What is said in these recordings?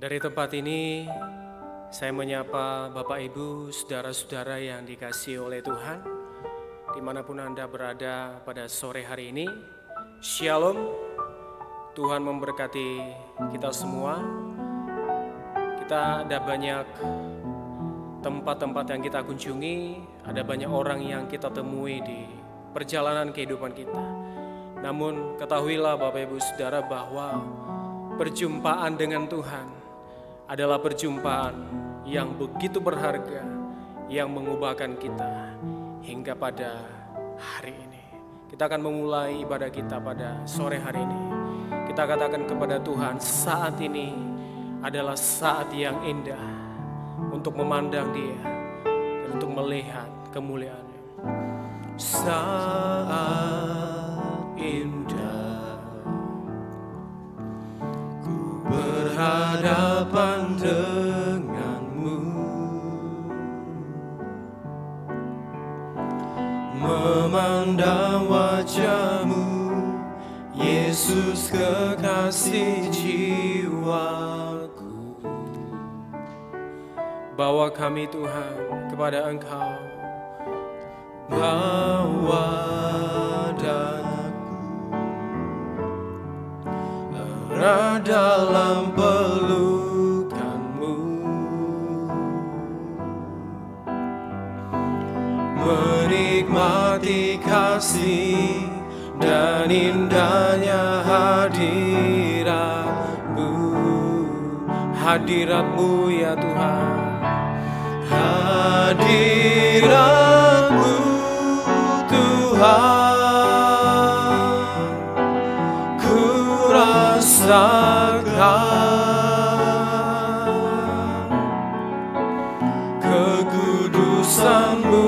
Dari tempat ini, saya menyapa Bapak Ibu, saudara-saudara yang dikasihi oleh Tuhan, dimanapun Anda berada pada sore hari ini. Shalom, Tuhan memberkati kita semua. Kita ada banyak tempat-tempat yang kita kunjungi, ada banyak orang yang kita temui di perjalanan kehidupan kita. Namun ketahuilah Bapak Ibu Saudara bahwa perjumpaan dengan Tuhan adalah perjumpaan yang begitu berharga, yang mengubahkan kita hingga pada hari ini. Kita akan memulai ibadah kita pada sore hari ini. Kita katakan kepada Tuhan, saat ini adalah saat yang indah untuk memandang Dia dan untuk melihat kemuliaan-Nya. Saat indah ku berhadapan denganmu, memandang wajahmu, Yesus kekasih jiwaku. Bawa kami Tuhan kepada Engkau, bawa daku erat dalam pelukanmu, menikmati kasih dan indahnya hadirat-Mu ya Tuhan, hadirat-Mu Tuhan, ku rasakan kekudusan-Mu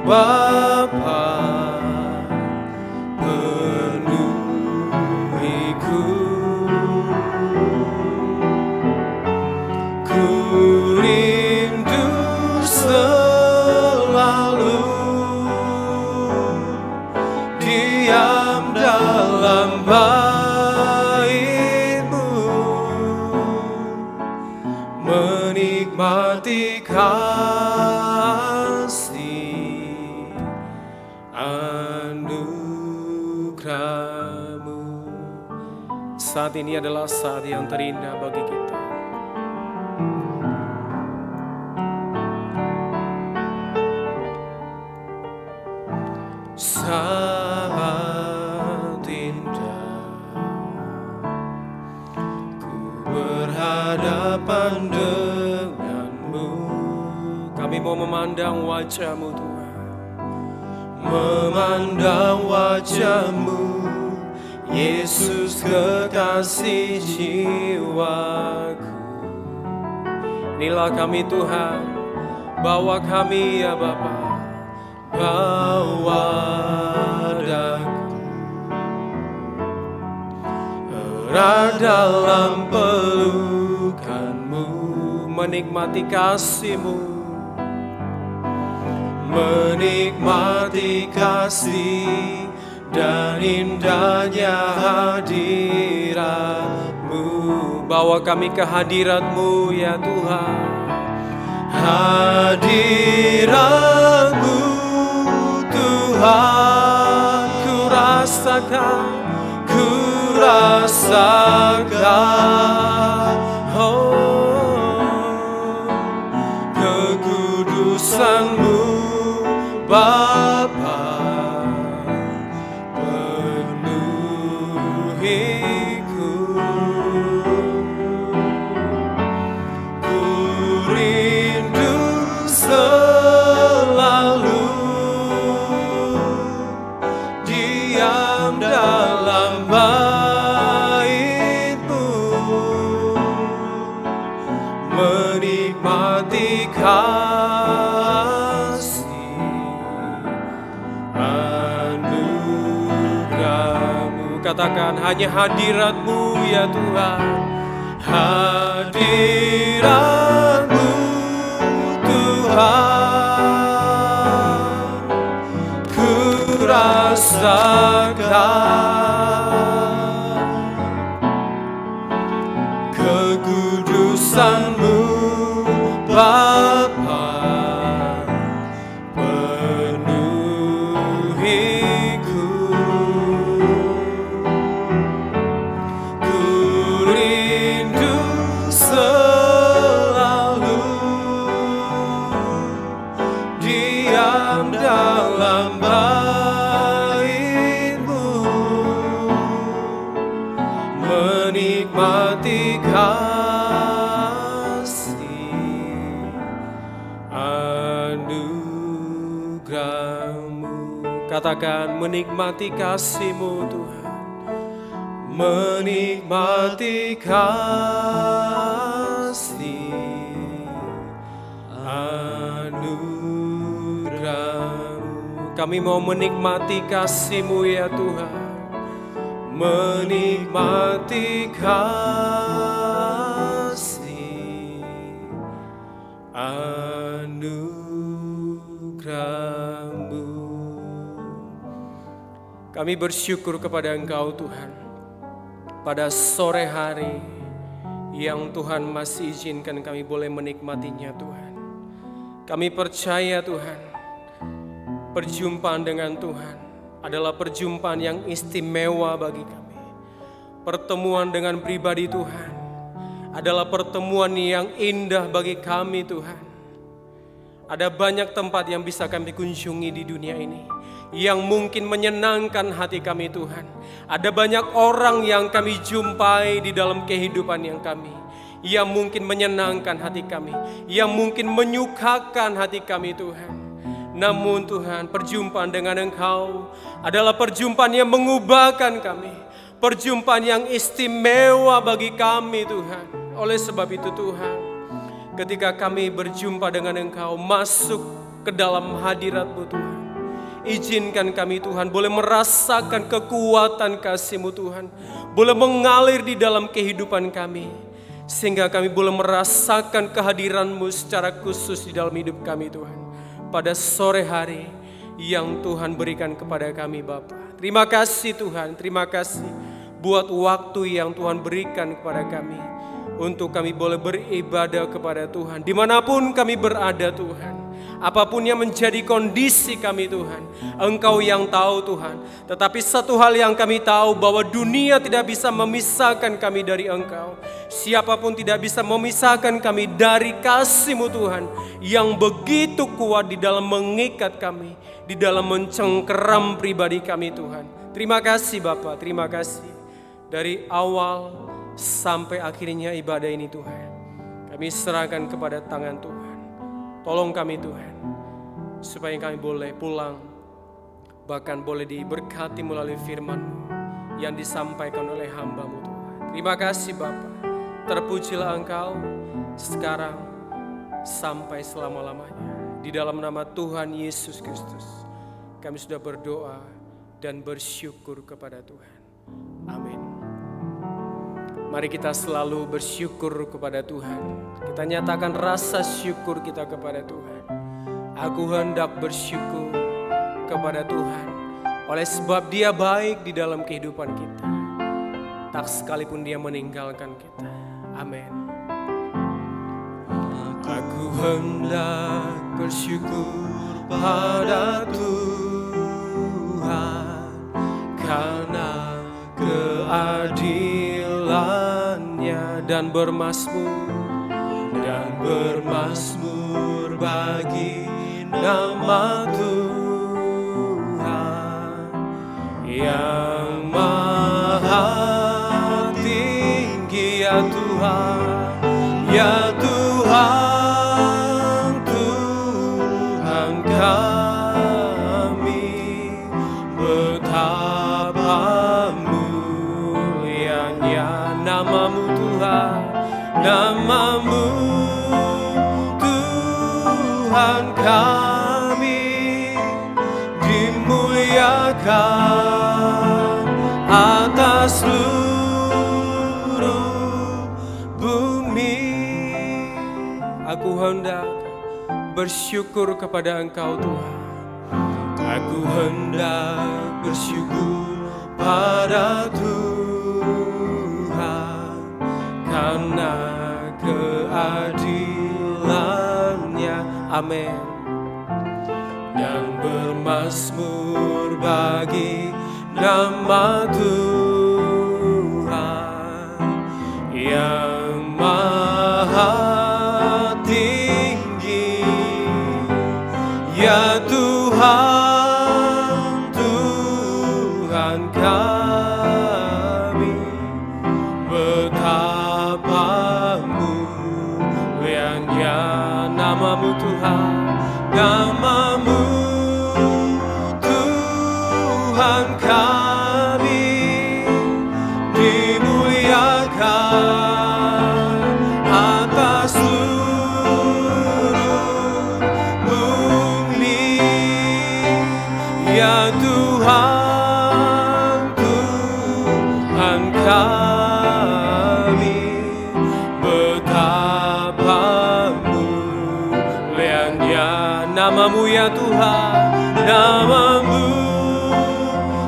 Bapa, penuhiku, ku rindu selalu diam dalam bait-Mu, menikmati kasih anugerah-Mu. Saat ini adalah saat yang terindah bagi kita. Saat indah ku berhadapan denganmu. Kami mau memandang wajah-Mu Tuhan, memandang wajah-Mu, Yesus kekasih jiwaku. Inilah kami Tuhan, bawa kami ya Bapa, bawa daku Berat dalam pelukanmu, menikmati kasih-Mu, menikmati kasih dan indahnya hadirat-Mu. Bawa kami ke hadirat-Mu ya Tuhan. Hadirat-Mu Tuhan, ku rasakan, kekudusan-Mu Bapa, penuhiku. Ku rindu selalu diam dalam menikmati kasih anugerah-Mu. Katakan, hanya hadirat-Mu ya Tuhan. Hadirat-Mu Tuhan, ku rasakan kekudusan-Mu Bapa, penuhiku. Ku rindu selalu diam dalam bait-Mu, menikmati anugerah-Mu. Katakan, menikmati kasih-Mu Tuhan, menikmati kasih anugerah-Mu. Kami mau menikmati kasih-Mu ya Tuhan, menikmati kasih anugerah-Mu. Kami bersyukur kepada Engkau Tuhan, pada sore hari yang Tuhan masih izinkan kami boleh menikmatinya Tuhan. Kami percaya Tuhan, perjumpaan dengan Tuhan adalah perjumpaan yang istimewa bagi kami. Pertemuan dengan pribadi Tuhan adalah pertemuan yang indah bagi kami Tuhan. Ada banyak tempat yang bisa kami kunjungi di dunia ini, yang mungkin menyenangkan hati kami Tuhan. Ada banyak orang yang kami jumpai di dalam kehidupan yang kami, yang mungkin menyenangkan hati kami, yang mungkin menyukakan hati kami Tuhan. Namun Tuhan, perjumpaan dengan Engkau adalah perjumpaan yang mengubahkan kami, perjumpaan yang istimewa bagi kami Tuhan. Oleh sebab itu Tuhan, ketika kami berjumpa dengan Engkau, masuk ke dalam hadirat-Mu Tuhan, izinkan kami Tuhan boleh merasakan kekuatan kasih-Mu Tuhan, boleh mengalir di dalam kehidupan kami, sehingga kami boleh merasakan kehadiran-Mu secara khusus di dalam hidup kami Tuhan. Pada sore hari yang Tuhan berikan kepada kami Bapa. Terima kasih Tuhan, terima kasih buat waktu yang Tuhan berikan kepada kami, untuk kami boleh beribadah kepada Tuhan dimanapun kami berada Tuhan. Apapun yang menjadi kondisi kami Tuhan, Engkau yang tahu Tuhan. Tetapi satu hal yang kami tahu, bahwa dunia tidak bisa memisahkan kami dari Engkau. Siapapun tidak bisa memisahkan kami dari kasih-Mu Tuhan, yang begitu kuat di dalam mengikat kami, di dalam mencengkeram pribadi kami Tuhan. Terima kasih Bapa, terima kasih. Dari awal sampai akhirnya ibadah ini Tuhan, kami serahkan kepada tangan Tuhan. Tolong kami Tuhan, supaya kami boleh pulang, bahkan boleh diberkati melalui firman-Mu yang disampaikan oleh hamba-Mu Tuhan. Terima kasih Bapa, terpujilah Engkau sekarang sampai selama-lamanya. Di dalam nama Tuhan Yesus Kristus, kami sudah berdoa dan bersyukur kepada Tuhan. Amin. Mari kita selalu bersyukur kepada Tuhan. Kita nyatakan rasa syukur kita kepada Tuhan. Aku hendak bersyukur kepada Tuhan, oleh sebab Dia baik di dalam kehidupan kita, tak sekalipun Dia meninggalkan kita. Amin. Aku hendak bersyukur pada Tuhan karena keadilannya, dan bermasmur bagi nama Tuhan yang maha tinggi. Ya Tuhan, ya Tuhan, Tuhan kami, betapa mulianya namamu Tuhan, namamu Tuhan kami, dimuliakan atas seluruh bumi. Aku hendak bersyukur kepada Engkau Tuhan. Aku hendak bersyukur pada Tuhan karena keadilannya. Amin. Dan bermasmur bagi nama Tuhan yang maha tinggi. Ya Tuhan, Tuhan kami, betapa mulianya namamu Tuhan, namamu Tuhan kami, dimuliakan atas seluruh bumi. Ya Tuhan, Tuhan kami, betapa mulianya namamu ya Tuhan, namamu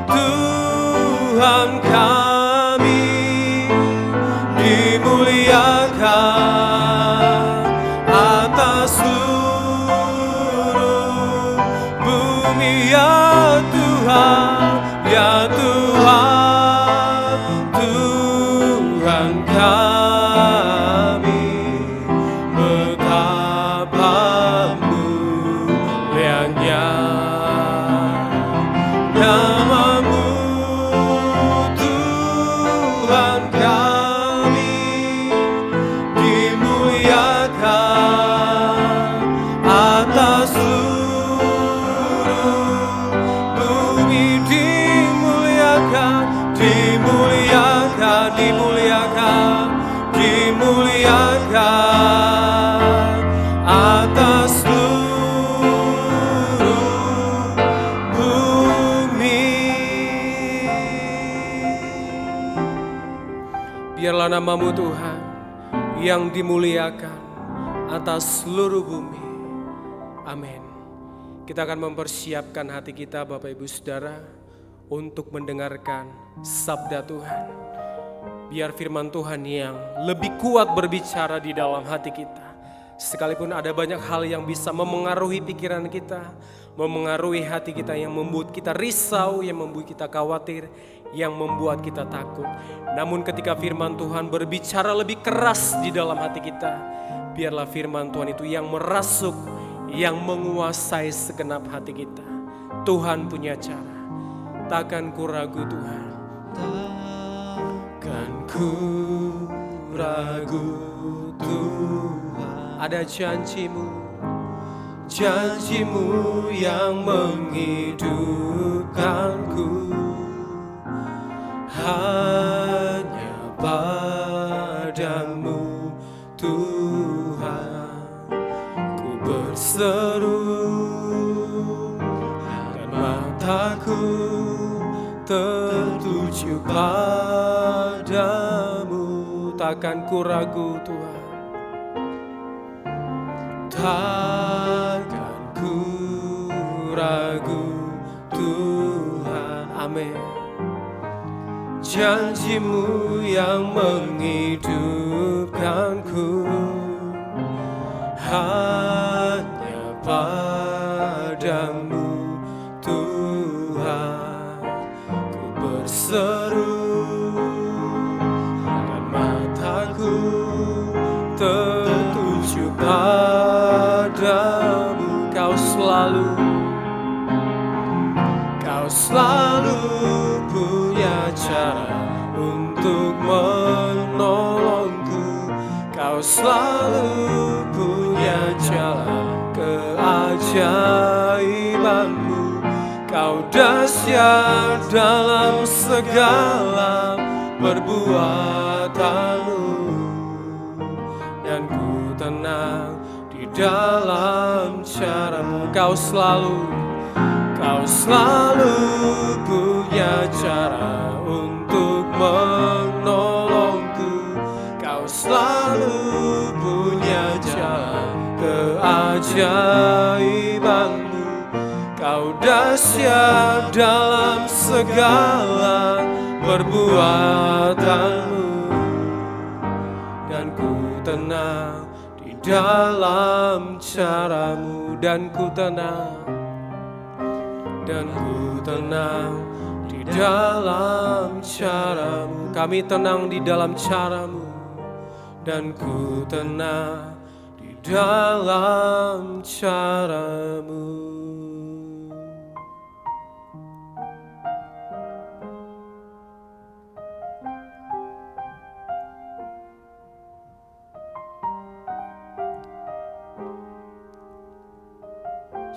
Tuhan kami, dimuliakan atas seluruh bumi. Ya Tuhan, ya Tuhan, Tuhan kami, betapa mulianya namamu Tuhan kami, dimuliakan atas seluruh bumi. Dimuliakan, dimuliakan, dimuliakan atas seluruh bumi. Biarlah namamu Tuhan yang dimuliakan atas seluruh bumi. Amin. Kita akan mempersiapkan hati kita Bapak Ibu Saudara untuk mendengarkan sabda Tuhan. Biar firman Tuhan yang lebih kuat berbicara di dalam hati kita. Sekalipun ada banyak hal yang bisa memengaruhi pikiran kita, memengaruhi hati kita, yang membuat kita risau, yang membuat kita khawatir, yang membuat kita takut. Namun ketika firman Tuhan berbicara lebih keras di dalam hati kita, biarlah firman Tuhan itu yang merasuk, yang menguasai segenap hati kita. Tuhan punya cara. Takkan ku ragu Tuhan, takkan ku ragu Tuhan. Ada janjimu, janjimu yang menghidupkanku. Hanya padamu Tuhan ku berseru, dan mataku tertuju padamu. takkan ku ragu Tuhan. Takkan ku ragu Tuhan. Amin. Janji-Mu yang menghidupkanku, hanya padamu Tuhan ku berseru, dan mataku tertuju padamu. Kau selalu punya cara untuk menolongku. Kau selalu punya jalan keajaiban-Mu. Kau dahsyat dalam segala perbuatan-Mu, dan ku tenang di dalam cara-Mu. Kau selalu punya cara untuk menolongku. Kau selalu punya jalan keajaiban-Mu. Kau dahsyat dalam segala perbuatan-Mu, dan ku tenang di dalam cara-Mu. Dan ku tenang di dalam cara-Mu. Kami tenang di dalam cara-Mu, dan ku tenang di dalam cara-Mu.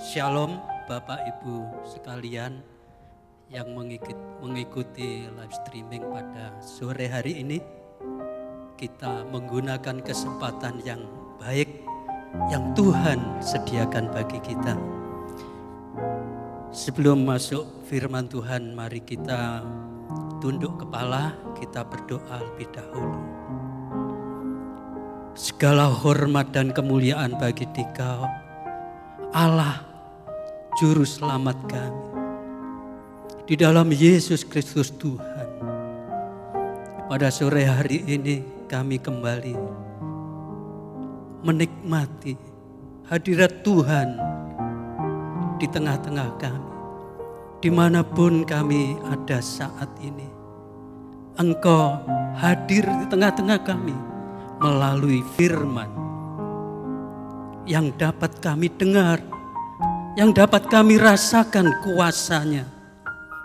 Shalom Bapak Ibu sekalian yang mengikuti live streaming pada sore hari ini. Kita menggunakan kesempatan yang baik yang Tuhan sediakan bagi kita. Sebelum masuk firman Tuhan, mari kita tunduk kepala, kita berdoa lebih dahulu. Segala hormat dan kemuliaan bagi Dikau, Allah Juru Selamat kami, di dalam Yesus Kristus Tuhan. Pada sore hari ini kami kembali menikmati hadirat Tuhan di tengah-tengah kami. Dimanapun kami ada saat ini, Engkau hadir di tengah-tengah kami melalui firman yang dapat kami dengar, yang dapat kami rasakan kuasanya.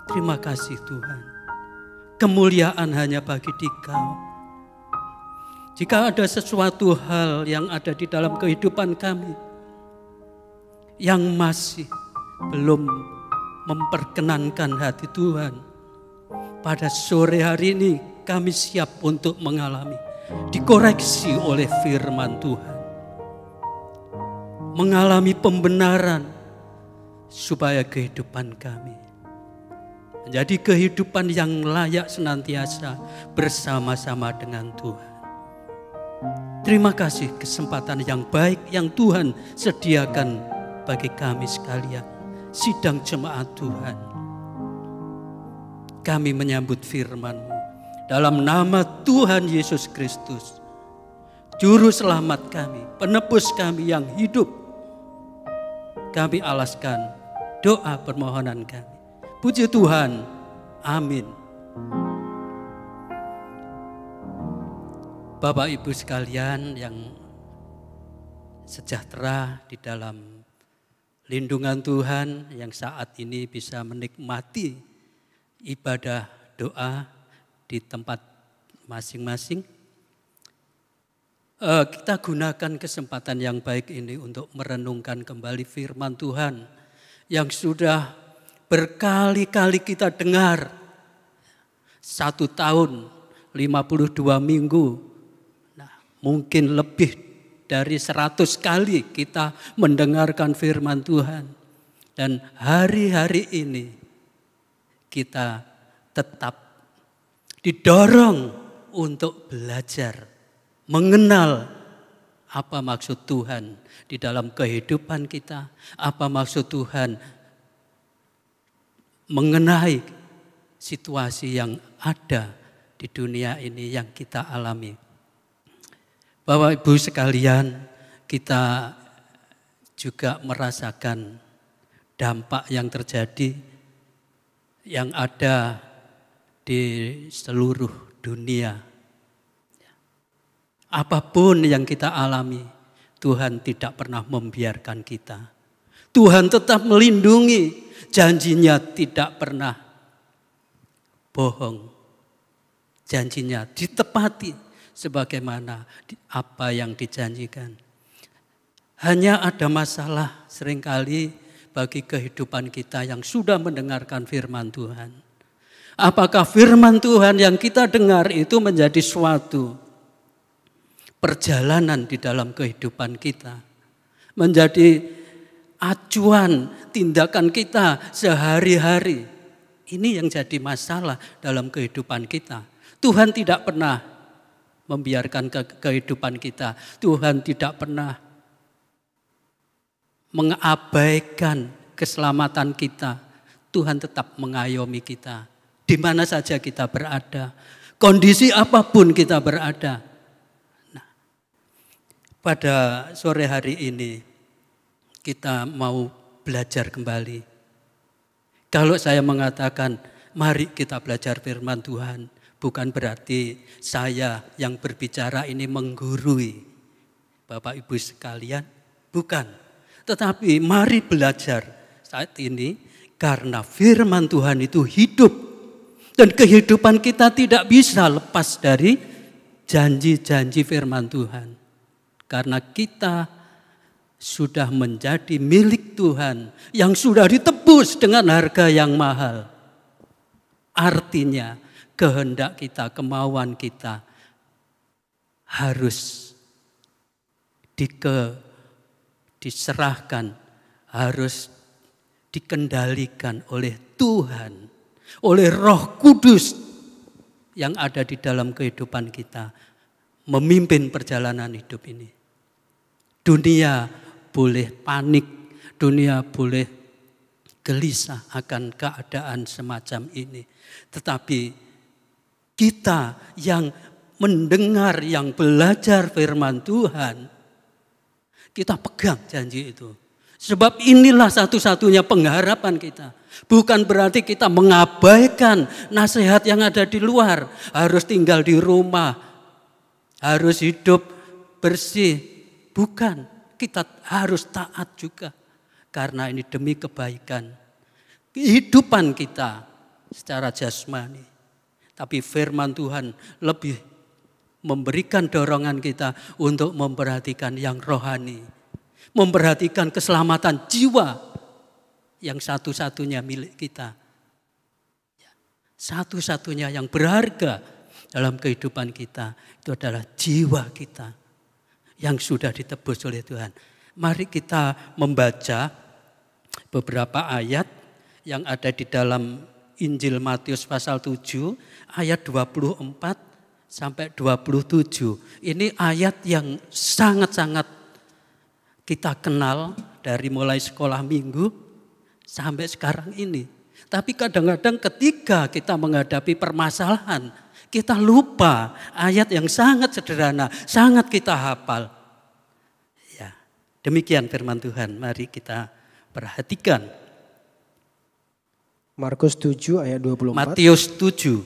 Terima kasih Tuhan. Kemuliaan hanya bagi Dikau. Jika ada sesuatu hal yang ada di dalam kehidupan kami yang masih belum memperkenankan hati Tuhan, pada sore hari ini kami siap untuk mengalami dikoreksi oleh firman Tuhan, mengalami pembenaran, supaya kehidupan kami menjadi kehidupan yang layak senantiasa bersama-sama dengan Tuhan. Terima kasih kesempatan yang baik yang Tuhan sediakan bagi kami sekalian, sidang jemaat Tuhan. Kami menyambut firman-Mu dalam nama Tuhan Yesus Kristus, Juru Selamat kami, penebus kami yang hidup. Kami alaskan doa permohonan kami. Puji Tuhan. Amin. Bapak Ibu sekalian yang sejahtera di dalam lindungan Tuhan, yang saat ini bisa menikmati ibadah doa di tempat masing-masing. Kita gunakan kesempatan yang baik ini untuk merenungkan kembali firman Tuhan yang sudah berkali-kali kita dengar. 1 tahun 52 minggu. Nah, mungkin lebih dari 100 kali kita mendengarkan firman Tuhan. Dan hari-hari ini kita tetap didorong untuk belajar mengenal apa maksud Tuhan di dalam kehidupan kita, apa maksud Tuhan mengenai situasi yang ada di dunia ini yang kita alami. Bapak Ibu sekalian, kita juga merasakan dampak yang terjadi yang ada di seluruh dunia. Apapun yang kita alami, Tuhan tidak pernah membiarkan kita. Tuhan tetap melindungi, janjinya tidak pernah bohong. Janjinya ditepati sebagaimana apa yang dijanjikan. Hanya ada masalah seringkali bagi kehidupan kita yang sudah mendengarkan firman Tuhan. Apakah firman Tuhan yang kita dengar itu menjadi suatu perjalanan di dalam kehidupan kita, menjadi acuan tindakan kita sehari-hari. Ini yang jadi masalah dalam kehidupan kita. Tuhan tidak pernah membiarkan kehidupan kita. Tuhan tidak pernah mengabaikan keselamatan kita. Tuhan tetap mengayomi kita. Di mana saja kita berada, kondisi apapun kita berada. Pada sore hari ini kita mau belajar kembali. Kalau saya mengatakan mari kita belajar firman Tuhan, bukan berarti saya yang berbicara ini menggurui Bapak Ibu sekalian, bukan. Tetapi mari belajar saat ini karena firman Tuhan itu hidup dan kehidupan kita tidak bisa lepas dari janji-janji firman Tuhan. Karena kita sudah menjadi milik Tuhan yang sudah ditebus dengan harga yang mahal. Artinya kehendak kita, kemauan kita harus diserahkan, harus dikendalikan oleh Tuhan, oleh Roh Kudus yang ada di dalam kehidupan kita, memimpin perjalanan hidup ini. Dunia boleh panik, dunia boleh gelisah akan keadaan semacam ini. Tetapi kita yang mendengar, yang belajar firman Tuhan, kita pegang janji itu. Sebab inilah satu-satunya pengharapan kita. Bukan berarti kita mengabaikan nasihat yang ada di luar. Harus tinggal di rumah, harus hidup bersih. Bukan, kita harus taat juga. Karena ini demi kebaikan kehidupan kita secara jasmani. Tapi firman Tuhan lebih memberikan dorongan kita untuk memperhatikan yang rohani. Memperhatikan keselamatan jiwa yang satu-satunya milik kita. Satu-satunya yang berharga dalam kehidupan kita itu adalah jiwa kita yang sudah ditebus oleh Tuhan. Mari kita membaca beberapa ayat yang ada di dalam Injil Matius pasal 7 ayat 24 sampai 27. Ini ayat yang sangat-sangat kita kenal dari mulai sekolah minggu sampai sekarang ini. Tapi kadang-kadang ketika kita menghadapi permasalahan, kita lupa ayat yang sangat sederhana, sangat kita hafal. Ya, demikian firman Tuhan. Mari kita perhatikan. Markus 7 ayat 24. Matius 7.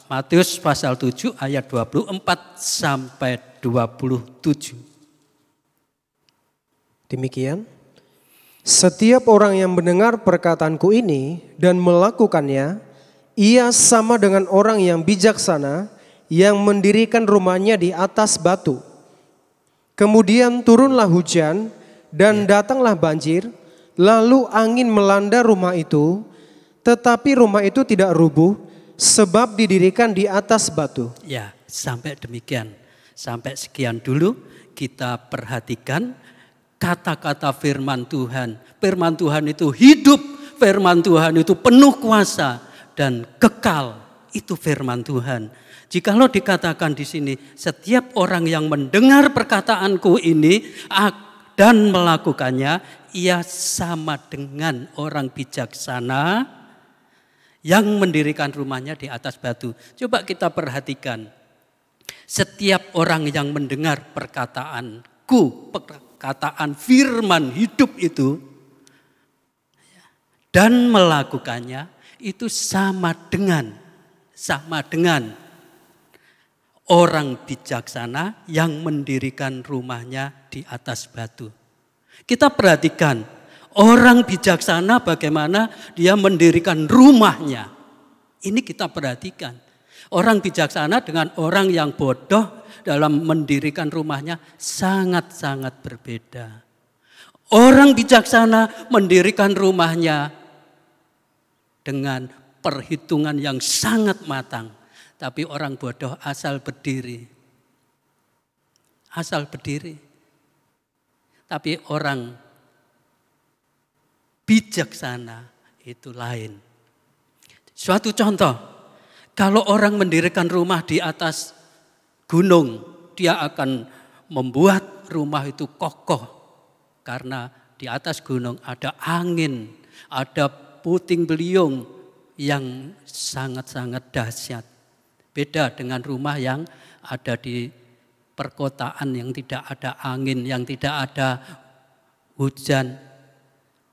Matius pasal 7 ayat 24 sampai 27. Demikian. Setiap orang yang mendengar perkataanku ini dan melakukannya, ia sama dengan orang yang bijaksana yang mendirikan rumahnya di atas batu. Kemudian turunlah hujan dan datanglah banjir, lalu angin melanda rumah itu, tetapi rumah itu tidak rubuh sebab didirikan di atas batu. Ya, sampai demikian. Sampai sekian dulu kita perhatikan kata-kata firman Tuhan. Firman Tuhan itu hidup, firman Tuhan itu penuh kuasa dan kekal. Itu firman Tuhan. Jikalau dikatakan di sini, setiap orang yang mendengar perkataanku ini dan melakukannya, ia sama dengan orang bijaksana yang mendirikan rumahnya di atas batu. Coba kita perhatikan. Setiap orang yang mendengar perkataanku, perkataan firman hidup itu, dan melakukannya, itu sama dengan orang bijaksana yang mendirikan rumahnya di atas batu. Kita perhatikan orang bijaksana bagaimana dia mendirikan rumahnya. Ini kita perhatikan. Orang bijaksana dengan orang yang bodoh dalam mendirikan rumahnya sangat-sangat berbeda. Orang bijaksana mendirikan rumahnya dengan perhitungan yang sangat matang. Tapi orang bodoh asal berdiri. Tapi orang bijaksana itu lain. Suatu contoh, kalau orang mendirikan rumah di atas gunung, dia akan membuat rumah itu kokoh. Karena di atas gunung ada angin, ada puting beliung yang sangat-sangat dahsyat. Beda dengan rumah yang ada di perkotaan yang tidak ada angin, yang tidak ada hujan.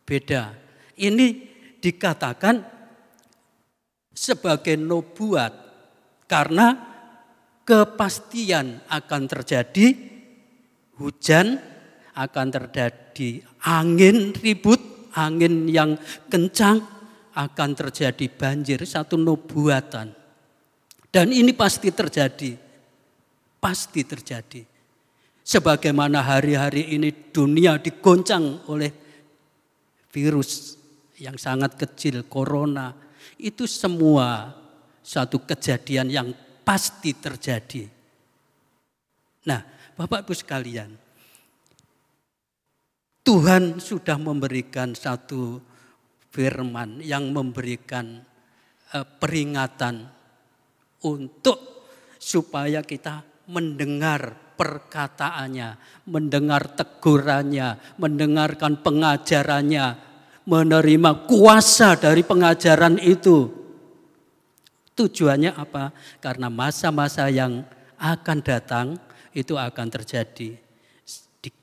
Beda. Ini dikatakan sebagai nubuat karena kepastian akan terjadi hujan, akan terjadi angin ribut, angin yang kencang, akan terjadi banjir, satu nubuatan. Dan ini pasti terjadi. Sebagaimana hari-hari ini dunia digoncang oleh virus yang sangat kecil, corona. Itu semua satu kejadian yang pasti terjadi. Nah, Bapak Ibu sekalian, Tuhan sudah memberikan satu firman yang memberikan peringatan untuk supaya kita mendengar perkataannya, mendengar tegurannya, mendengarkan pengajarannya, menerima kuasa dari pengajaran itu. Tujuannya apa? Karena masa-masa yang akan datang itu akan terjadi.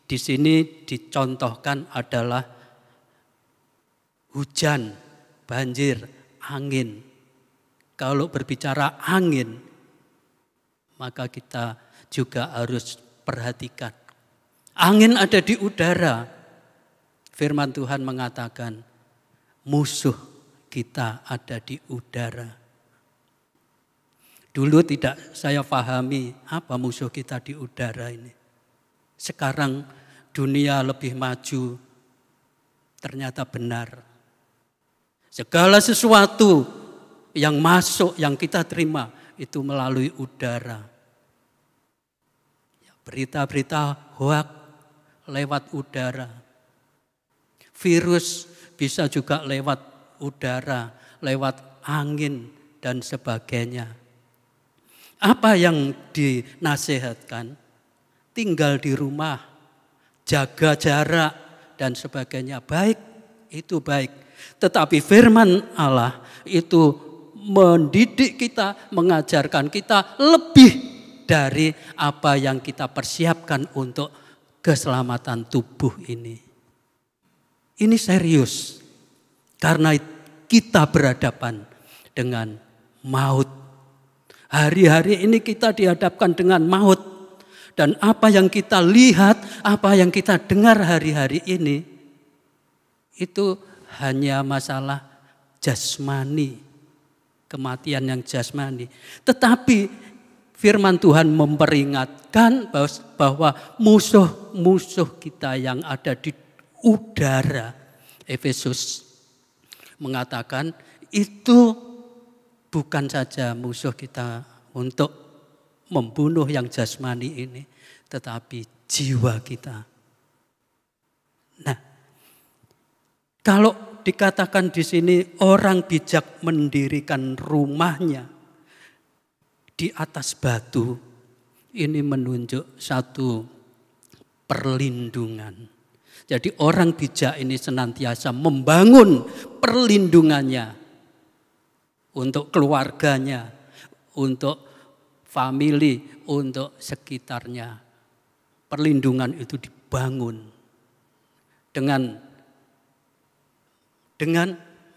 Di sini dicontohkan adalah hujan, banjir, angin. Kalau berbicara angin, maka kita juga harus perhatikan. Angin ada di udara. Firman Tuhan mengatakan, musuh kita ada di udara. Dulu tidak saya pahami apa musuh kita di udara ini. Sekarang dunia lebih maju, ternyata benar. Segala sesuatu yang masuk, yang kita terima itu melalui udara. Berita-berita hoak lewat udara. Virus bisa juga lewat udara, lewat angin dan sebagainya. Apa yang dinasihatkan? Tinggal di rumah, jaga jarak dan sebagainya. Baik, itu baik. Tetapi firman Allah itu mendidik kita, mengajarkan kita lebih dari apa yang kita persiapkan untuk keselamatan tubuh ini. Ini serius, karena kita berhadapan dengan maut. Hari-hari ini kita dihadapkan dengan maut. Dan apa yang kita lihat, apa yang kita dengar hari-hari ini, itu hanya masalah jasmani. Kematian yang jasmani. Tetapi firman Tuhan memperingatkan bahwa musuh-musuh kita yang ada di udara. Efesus mengatakan itu bukan saja musuh kita untuk membunuh yang jasmani ini, tetapi jiwa kita. Nah, kalau dikatakan di sini orang bijak mendirikan rumahnya di atas batu, ini menunjuk satu perlindungan. Jadi orang bijak ini senantiasa membangun perlindungannya untuk keluarganya, untuk famili, untuk sekitarnya. Perlindungan itu dibangun dengan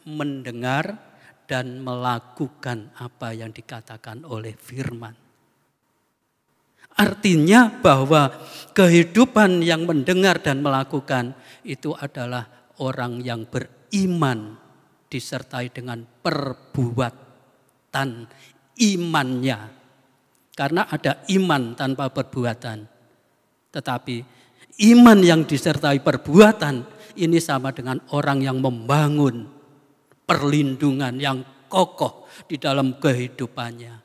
mendengar dan melakukan apa yang dikatakan oleh firman. Artinya bahwa kehidupan yang mendengar dan melakukan itu adalah orang yang beriman disertai dengan perbuatan imannya. Karena ada iman tanpa perbuatan. Tetapi iman yang disertai perbuatan ini sama dengan orang yang membangun perlindungan yang kokoh di dalam kehidupannya.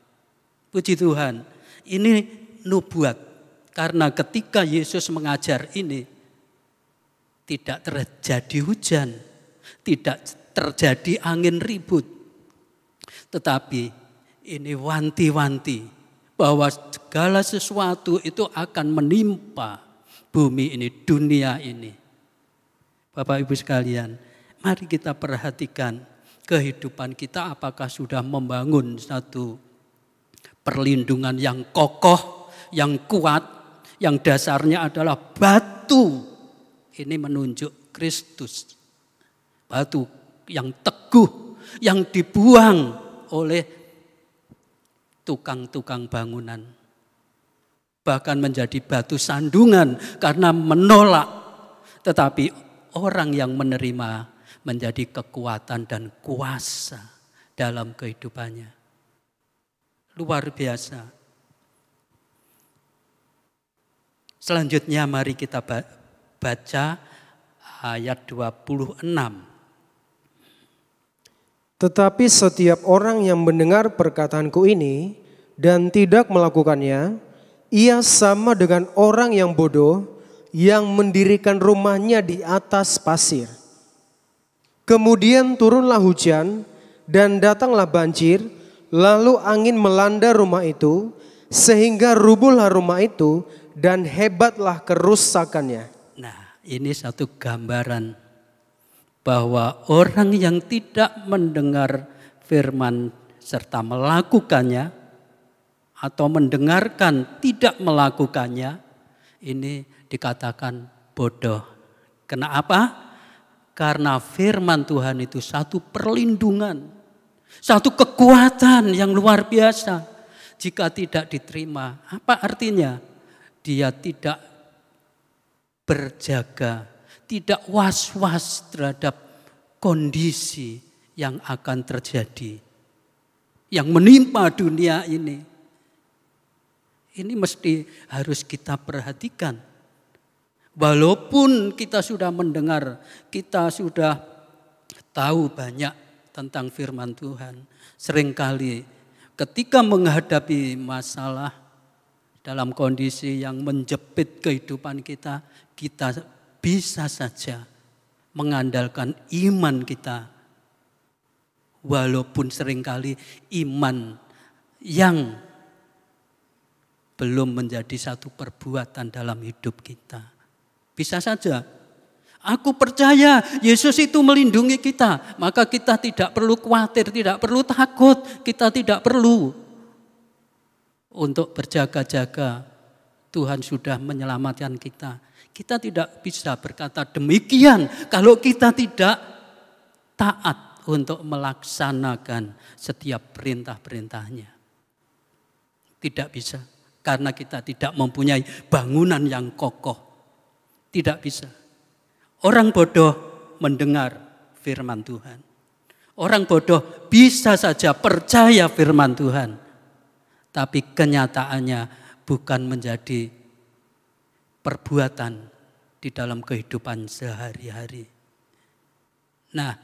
Puji Tuhan, ini nubuat. Karena ketika Yesus mengajar ini, tidak terjadi hujan, tidak terjadi angin ribut. Tetapi ini wanti-wanti bahwa segala sesuatu itu akan menimpa bumi ini, dunia ini. Bapak Ibu sekalian, mari kita perhatikan kehidupan kita apakah sudah membangun satu perlindungan yang kokoh, yang kuat, yang dasarnya adalah batu. Ini menunjuk Kristus. Batu yang teguh, yang dibuang oleh tukang-tukang bangunan. Bahkan menjadi batu sandungan karena menolak. Tetapi orang yang menerima menjadi kekuatan dan kuasa dalam kehidupannya. Luar biasa. Selanjutnya mari kita baca ayat 26. Tetapi setiap orang yang mendengar perkataanku ini dan tidak melakukannya, ia sama dengan orang yang bodoh yang mendirikan rumahnya di atas pasir. Kemudian turunlah hujan dan datanglah banjir, lalu angin melanda rumah itu, sehingga rubuhlah rumah itu dan hebatlah kerusakannya. Nah, ini satu gambaran bahwa orang yang tidak mendengar firman serta melakukannya, atau mendengarkan tidak melakukannya, ini dikatakan bodoh. Kenapa? Karena firman Tuhan itu satu perlindungan, satu kekuatan yang luar biasa. Jika tidak diterima, apa artinya? Dia tidak berjaga, tidak was-was terhadap kondisi yang akan terjadi, yang menimpa dunia ini. Ini mesti harus kita perhatikan. Walaupun kita sudah mendengar, kita sudah tahu banyak tentang firman Tuhan. Seringkali ketika menghadapi masalah dalam kondisi yang menjepit kehidupan kita, kita bisa saja mengandalkan iman kita. Walaupun seringkali iman yang belum menjadi satu perbuatan dalam hidup kita. Bisa saja, aku percaya Yesus itu melindungi kita, maka kita tidak perlu khawatir, tidak perlu takut, kita tidak perlu untuk berjaga-jaga. Tuhan sudah menyelamatkan kita. Kita tidak bisa berkata demikian kalau kita tidak taat untuk melaksanakan setiap perintah-perintahnya. Tidak bisa, karena kita tidak mempunyai bangunan yang kokoh. Tidak bisa. Orang bodoh mendengar firman Tuhan. Orang bodoh bisa saja percaya firman Tuhan. Tapi kenyataannya bukan menjadi perbuatan di dalam kehidupan sehari-hari. Nah,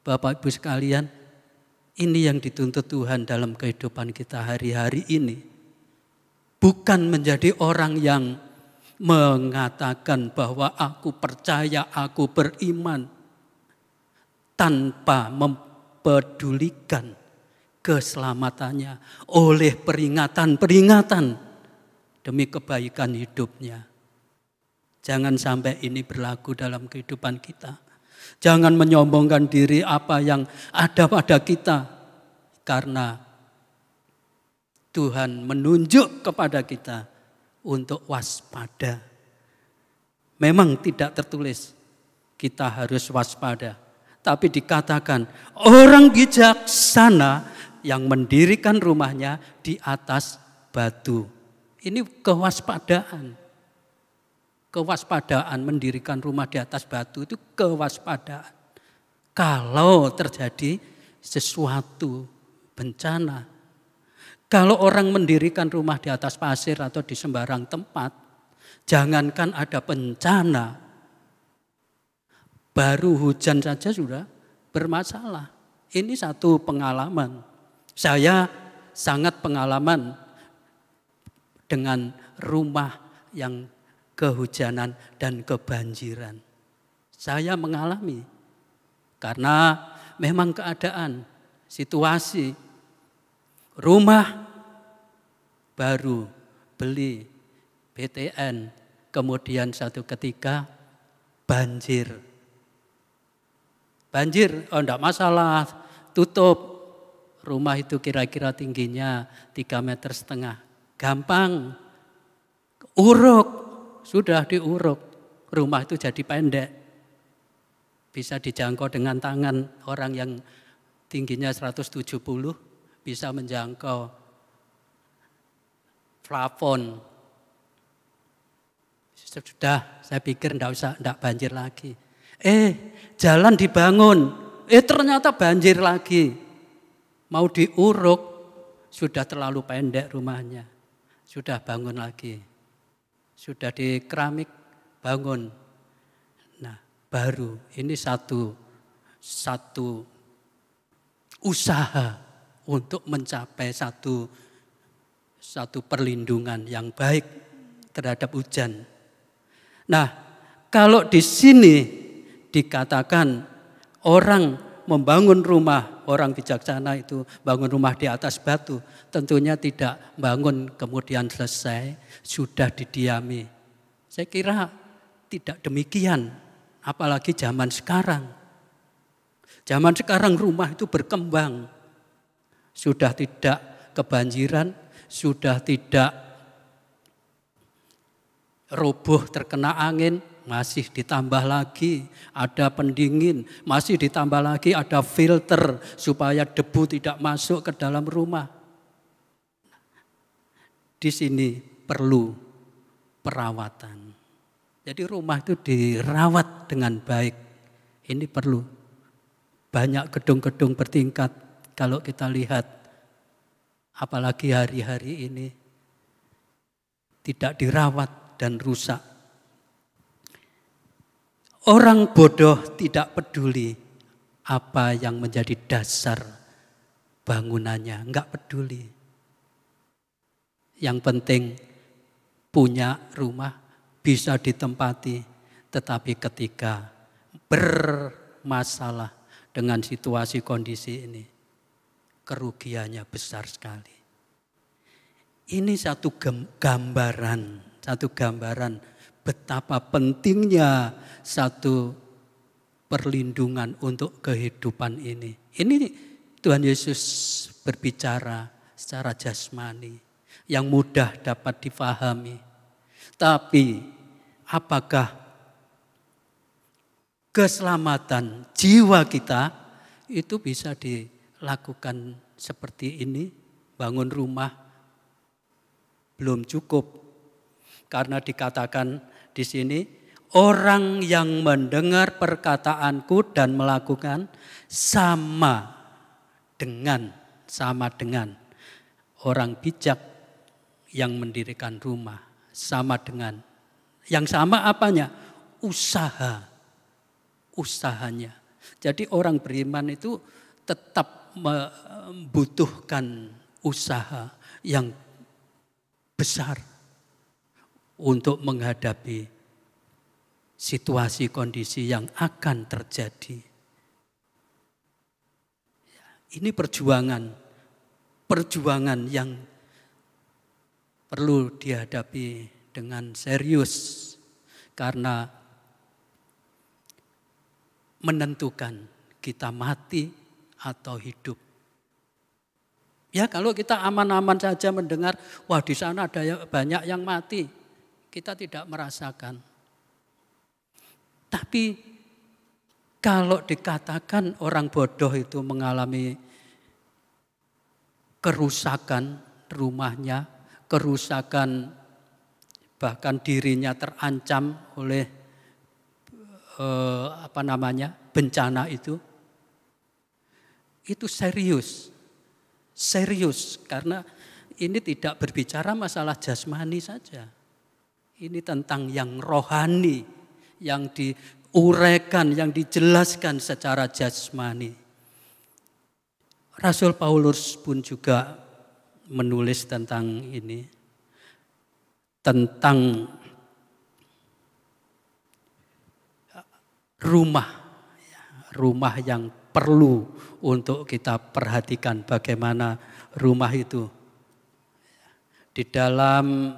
Bapak Ibu sekalian, ini yang dituntut Tuhan dalam kehidupan kita hari-hari ini. Bukan menjadi orang yang mengatakan bahwa aku percaya, aku beriman. tanpa mempedulikan keselamatannya oleh peringatan-peringatan demi kebaikan hidupnya. Jangan sampai ini berlaku dalam kehidupan kita. Jangan menyombongkan diri apa yang ada pada kita, karena Tuhan menunjuk kepada kita untuk waspada. Memang tidak tertulis kita harus waspada, tapi dikatakan orang bijaksana yang mendirikan rumahnya di atas batu. Ini kewaspadaan. Kewaspadaan mendirikan rumah di atas batu itu kewaspadaan. Kalau terjadi sesuatu bencana. Kalau orang mendirikan rumah di atas pasir atau di sembarang tempat, jangankan ada bencana, baru hujan saja sudah bermasalah. Ini satu pengalaman. Saya sangat pengalaman dengan rumah yang kehujanan dan kebanjiran. Saya mengalami karena memang keadaan, situasi. Rumah baru beli BTN, kemudian satu ketika banjir. Banjir, oh enggak masalah, tutup. Rumah itu kira-kira tingginya 3,5 meter. Gampang, uruk, sudah diuruk. Rumah itu jadi pendek. Bisa dijangkau dengan tangan orang yang tingginya 170, bisa menjangkau plafon. Sudah, saya pikir enggak banjir lagi. Jalan dibangun, ternyata banjir lagi. Mau diuruk, sudah terlalu pendek rumahnya. Sudah bangun lagi. Sudah di keramik, bangun. Nah, baru ini satu usaha untuk mencapai satu perlindungan yang baik terhadap hujan. Nah, kalau di sini dikatakan orang membangun rumah, orang bijaksana itu bangun rumah di atas batu, tentunya tidak bangun kemudian selesai, sudah didiami. Saya kira tidak demikian, apalagi zaman sekarang. Zaman sekarang rumah itu berkembang, sudah tidak kebanjiran, sudah tidak roboh terkena angin, masih ditambah lagi ada pendingin, masih ditambah lagi ada filter supaya debu tidak masuk ke dalam rumah. Di sini perlu perawatan. Jadi rumah itu dirawat dengan baik. Ini perlu. Banyak gedung-gedung bertingkat kalau kita lihat, apalagi hari-hari ini tidak dirawat dan rusak. Orang bodoh tidak peduli apa yang menjadi dasar bangunannya, enggak peduli. Yang penting punya rumah, bisa ditempati, tetapi ketika bermasalah dengan situasi kondisi ini, kerugiannya besar sekali. Ini satu gambaran betapa pentingnya satu perlindungan untuk kehidupan ini. Ini Tuhan Yesus berbicara secara jasmani yang mudah dapat difahami. Tapi apakah keselamatan jiwa kita itu bisa dilakukan seperti ini? Bangun rumah belum cukup. Karena dikatakan di sini, orang yang mendengar perkataanku dan melakukan sama dengan orang bijak yang mendirikan rumah. Sama dengan, yang sama apanya? Usahanya. Jadi orang beriman itu tetap membutuhkan usaha yang besar untuk menghadapi situasi kondisi yang akan terjadi. Ini perjuangan yang perlu dihadapi dengan serius karena menentukan kita mati atau hidup. Ya kalau kita aman-aman saja mendengar, wah di sana ada banyak yang mati, kita tidak merasakan. Tapi kalau dikatakan orang bodoh itu mengalami kerusakan rumahnya, kerusakan bahkan dirinya terancam oleh bencana itu serius karena ini tidak berbicara masalah jasmani saja. Ini tentang yang rohani, yang diuraikan, yang dijelaskan secara jasmani. Rasul Paulus pun juga menulis tentang ini, tentang rumah yang perlu untuk kita perhatikan bagaimana rumah itu. Di dalam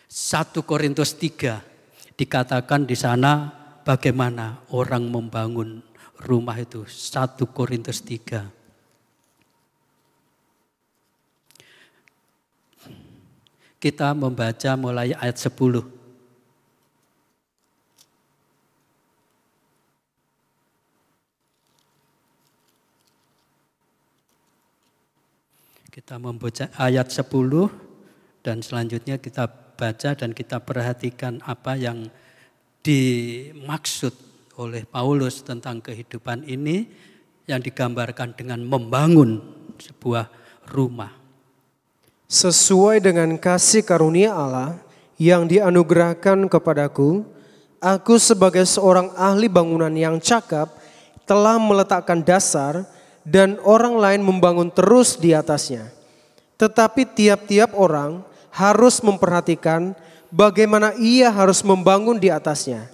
1 Korintus 3 dikatakan di sana bagaimana orang membangun rumah itu. 1 Korintus 3. Kita membaca mulai ayat 10. Kita membaca ayat 10 dan selanjutnya kita baca dan kita perhatikan apa yang dimaksud oleh Paulus tentang kehidupan ini yang digambarkan dengan membangun sebuah rumah. Sesuai dengan kasih karunia Allah yang dianugerahkan kepadaku, aku sebagai seorang ahli bangunan yang cakap telah meletakkan dasar dan orang lain membangun terus di atasnya. Tetapi tiap-tiap orang harus memperhatikan bagaimana ia harus membangun di atasnya.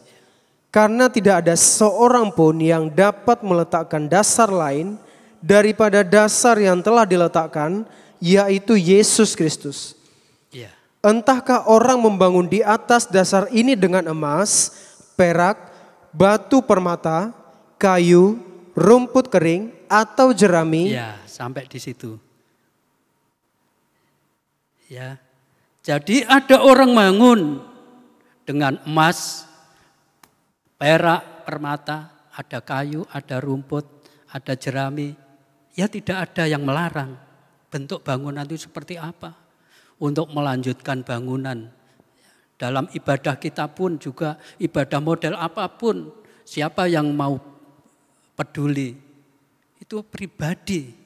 Karena tidak ada seorang pun yang dapat meletakkan dasar lain daripada dasar yang telah diletakkan, yaitu Yesus Kristus. Yeah. Entahkah orang membangun di atas dasar ini dengan emas, perak, batu permata, kayu, rumput kering, atau jerami. Ya, sampai di situ. Ya. Jadi ada orang bangun dengan emas, perak, permata, ada kayu, ada rumput, ada jerami. Ya tidak ada yang melarang. Bentuk bangunan itu seperti apa? Untuk melanjutkan bangunan. Dalam ibadah kita pun juga ibadah model apapun. Siapa yang mau peduli? Itu pribadi.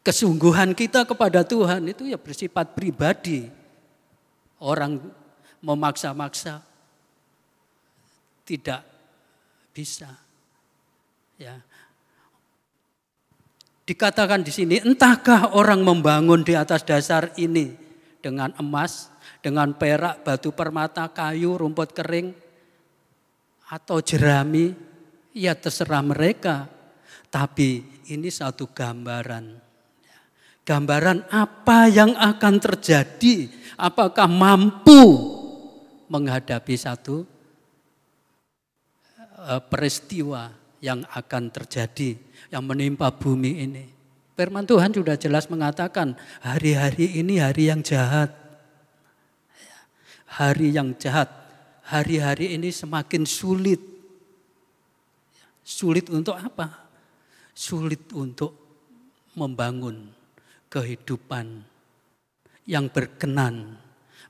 Kesungguhan kita kepada Tuhan itu ya bersifat pribadi. Orang memaksa-maksa tidak bisa. Ya. Dikatakan di sini, entahkah orang membangun di atas dasar ini dengan emas, dengan perak, batu permata, kayu, rumput kering, atau jerami, ya terserah mereka. Tapi ini satu gambaran. Gambaran apa yang akan terjadi, apakah mampu menghadapi satu peristiwa yang akan terjadi, yang menimpa bumi ini. Firman Tuhan sudah jelas mengatakan hari-hari ini hari yang jahat. Hari yang jahat, hari-hari ini semakin sulit. Sulit untuk apa? Sulit untuk membangun kehidupan yang berkenan,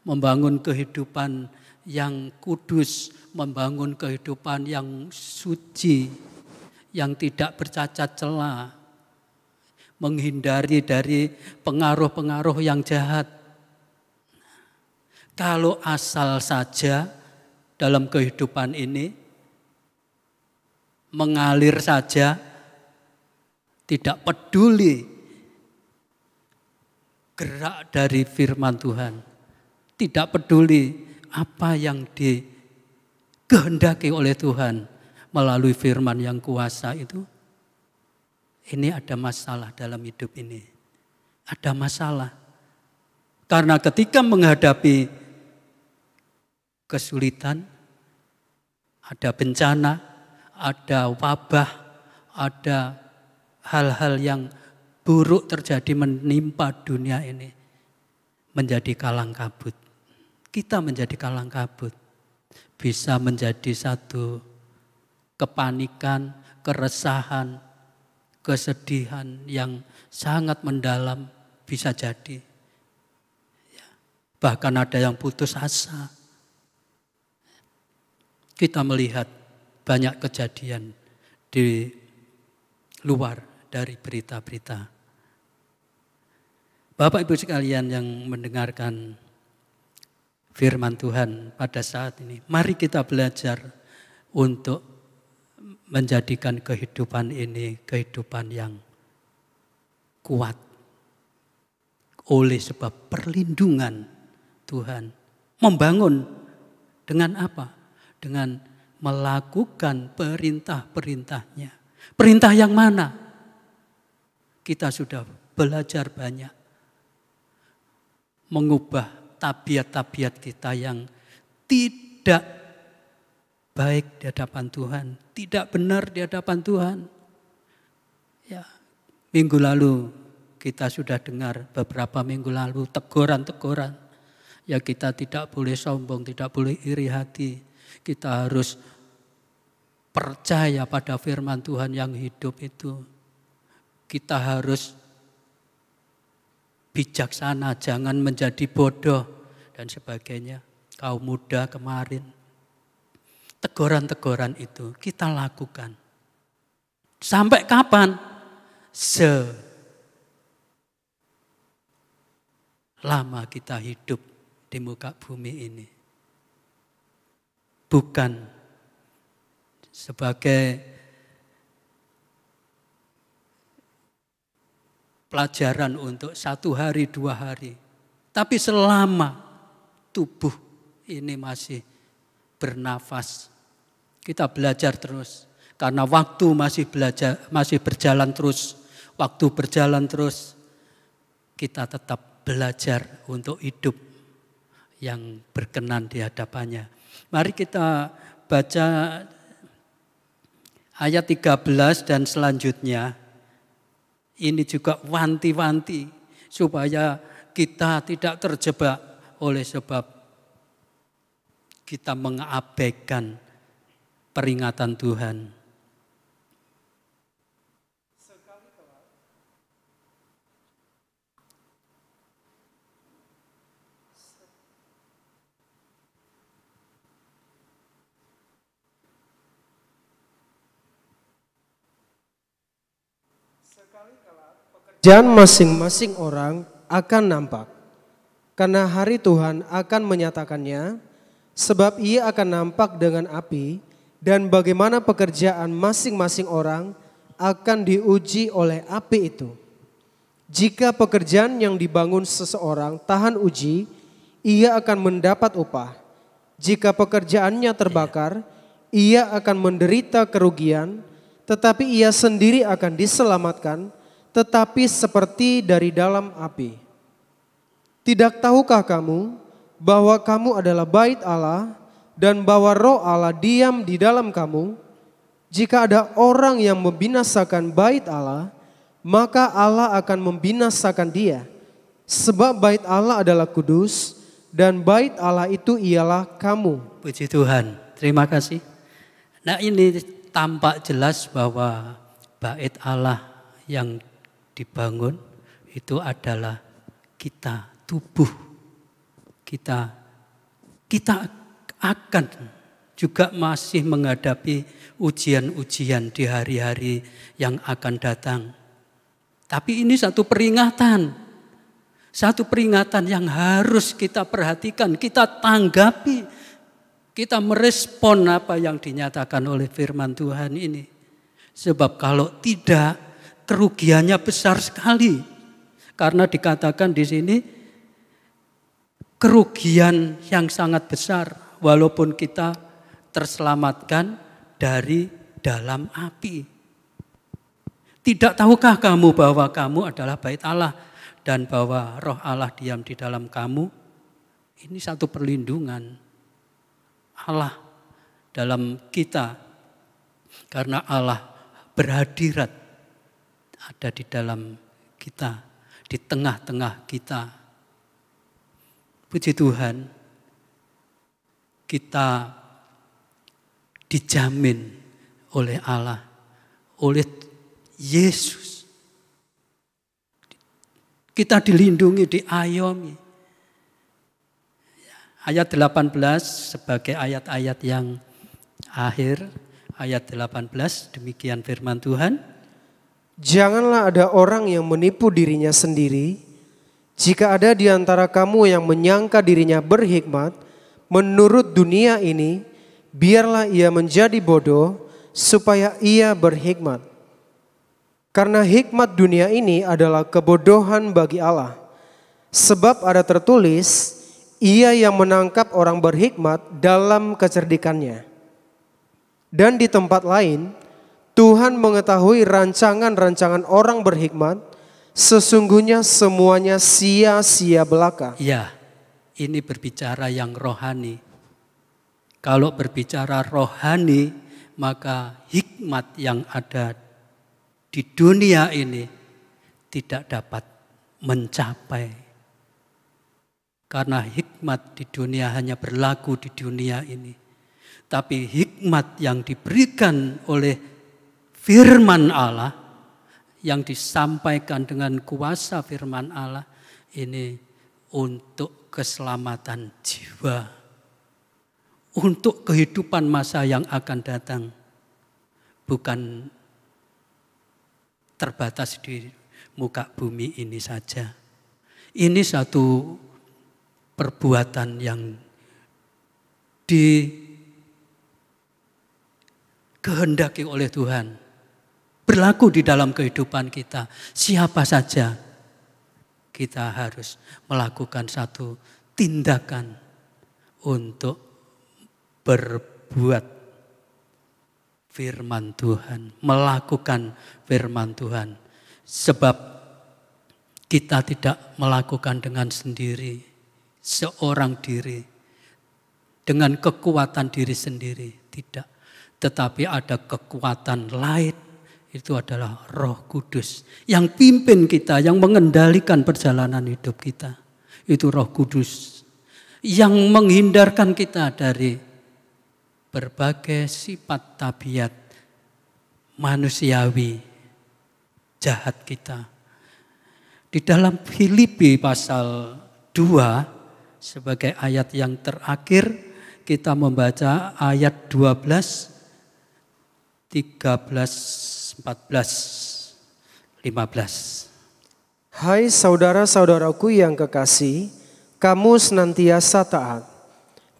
membangun kehidupan yang kudus, membangun kehidupan yang suci, yang tidak bercacat celah, menghindari dari pengaruh-pengaruh yang jahat. Kalau asal saja dalam kehidupan ini mengalir saja, tidak peduli gerak dari firman Tuhan, tidak peduli apa yang dikehendaki oleh Tuhan melalui firman yang kuasa itu, ini ada masalah dalam hidup ini. Ada masalah. Karena ketika menghadapi kesulitan, ada bencana, ada wabah, ada hal-hal yang buruk terjadi menimpa dunia ini, menjadi kalang kabut. Kita menjadi kalang kabut. Bisa menjadi satu kepanikan, keresahan, kesedihan yang sangat mendalam, bisa jadi. Bahkan ada yang putus asa. Kita melihat banyak kejadian di luar dari berita-berita. Bapak Ibu sekalian yang mendengarkan firman Tuhan pada saat ini, mari kita belajar untuk menjadikan kehidupan ini kehidupan yang kuat oleh sebab perlindungan Tuhan. Membangun dengan apa? Dengan melakukan perintah-perintahnya. Perintah yang mana? Kita sudah belajar banyak. Mengubah tabiat-tabiat kita yang tidak baik di hadapan Tuhan. Tidak benar di hadapan Tuhan. Ya, minggu lalu kita sudah dengar, beberapa minggu lalu teguran-teguran. Ya, kita tidak boleh sombong, tidak boleh iri hati. Kita harus percaya pada firman Tuhan yang hidup itu. Kita harus bijaksana, jangan menjadi bodoh dan sebagainya. Kaum muda kemarin, teguran-teguran itu kita lakukan. Sampai kapan? Selama kita hidup di muka bumi ini. Bukan sebagai pelajaran untuk 1 hari, 2 hari. Tapi selama tubuh ini masih bernafas, kita belajar terus. Karena waktu masih berjalan terus. Waktu berjalan terus, kita tetap belajar untuk hidup yang berkenan di hadapannya. Mari kita baca ayat 13 dan selanjutnya. Ini juga wanti-wanti supaya kita tidak terjebak oleh sebab kita mengabaikan peringatan Tuhan. Pekerjaan masing-masing orang akan nampak, karena hari Tuhan akan menyatakannya, sebab ia akan nampak dengan api, dan bagaimana pekerjaan masing-masing orang akan diuji oleh api itu. Jika pekerjaan yang dibangun seseorang tahan uji, ia akan mendapat upah. Jika pekerjaannya terbakar, ia akan menderita kerugian, tetapi ia sendiri akan diselamatkan, tetapi seperti dari dalam api. Tidak tahukah kamu bahwa kamu adalah bait Allah dan bahwa Roh Allah diam di dalam kamu? Jika ada orang yang membinasakan bait Allah, maka Allah akan membinasakan dia. Sebab bait Allah adalah kudus dan bait Allah itu ialah kamu. Puji Tuhan, terima kasih. Nah, ini tampak jelas bahwa bait Allah yang dibangun itu adalah kita, tubuh kita akan juga masih menghadapi ujian-ujian di hari-hari yang akan datang. Tapi ini satu peringatan yang harus kita perhatikan, kita tanggapi, kita merespon apa yang dinyatakan oleh firman Tuhan ini. Sebab kalau tidak, kerugiannya besar sekali. Karena dikatakan di sini kerugian yang sangat besar walaupun kita terselamatkan dari dalam api. Tidak tahukah kamu bahwa kamu adalah bait Allah dan bahwa roh Allah diam di dalam kamu? Ini satu perlindungan Allah dalam kita. Karena Allah berhadirat ada di dalam kita, di tengah-tengah kita. Puji Tuhan, kita dijamin oleh Allah, oleh Yesus. Kita dilindungi, diayomi. Ayat 18 sebagai ayat-ayat yang akhir, ayat 18, demikian firman Tuhan. Janganlah ada orang yang menipu dirinya sendiri. Jika ada di antara kamu yang menyangka dirinya berhikmat menurut dunia ini, biarlah ia menjadi bodoh supaya ia berhikmat. Karena hikmat dunia ini adalah kebodohan bagi Allah. Sebab ada tertulis, ia yang menangkap orang berhikmat dalam kecerdikannya. Dan di tempat lain, Tuhan mengetahui rancangan-rancangan orang berhikmat, sesungguhnya semuanya sia-sia belaka. Ya, ini berbicara yang rohani. Kalau berbicara rohani, maka hikmat yang ada di dunia ini tidak dapat mencapai. Karena hikmat di dunia hanya berlaku di dunia ini. Tapi hikmat yang diberikan oleh firman Allah, yang disampaikan dengan kuasa firman Allah, ini untuk keselamatan jiwa. Untuk kehidupan masa yang akan datang. Bukan terbatas di muka bumi ini saja. Ini satu perbuatan yang dikehendaki oleh Tuhan. Berlaku di dalam kehidupan kita. Siapa saja kita harus melakukan satu tindakan untuk berbuat firman Tuhan, melakukan firman Tuhan. Sebab kita tidak melakukan dengan sendiri, seorang diri, dengan kekuatan diri sendiri, tidak. Tetapi ada kekuatan lain, itu adalah Roh Kudus yang pimpin kita, yang mengendalikan perjalanan hidup kita. Itu Roh Kudus yang menghindarkan kita dari berbagai sifat tabiat manusiawi jahat kita. Di dalam Filipi pasal 2 sebagai ayat yang terakhir, kita membaca ayat 12, 13, 14, 15. Hai saudara-saudaraku yang kekasih, kamu senantiasa taat.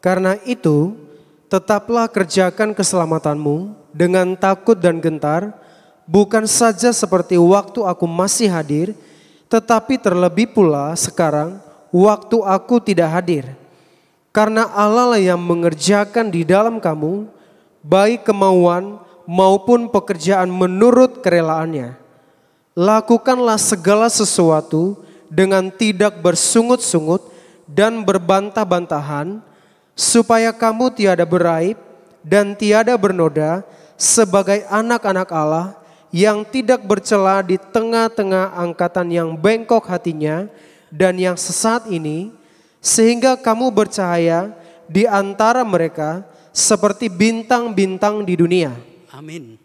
Karena itu, tetaplah kerjakan keselamatanmu dengan takut dan gentar, bukan saja seperti waktu aku masih hadir, tetapi terlebih pula sekarang waktu aku tidak hadir. Karena Allah lah yang mengerjakan di dalam kamu, baik kemauan maupun pekerjaan menurut kerelaannya. Lakukanlah segala sesuatu dengan tidak bersungut-sungut dan berbantah-bantahan, supaya kamu tiada beraib dan tiada bernoda sebagai anak-anak Allah yang tidak bercela di tengah-tengah angkatan yang bengkok hatinya dan yang sesat ini, sehingga kamu bercahaya di antara mereka seperti bintang-bintang di dunia. Amin.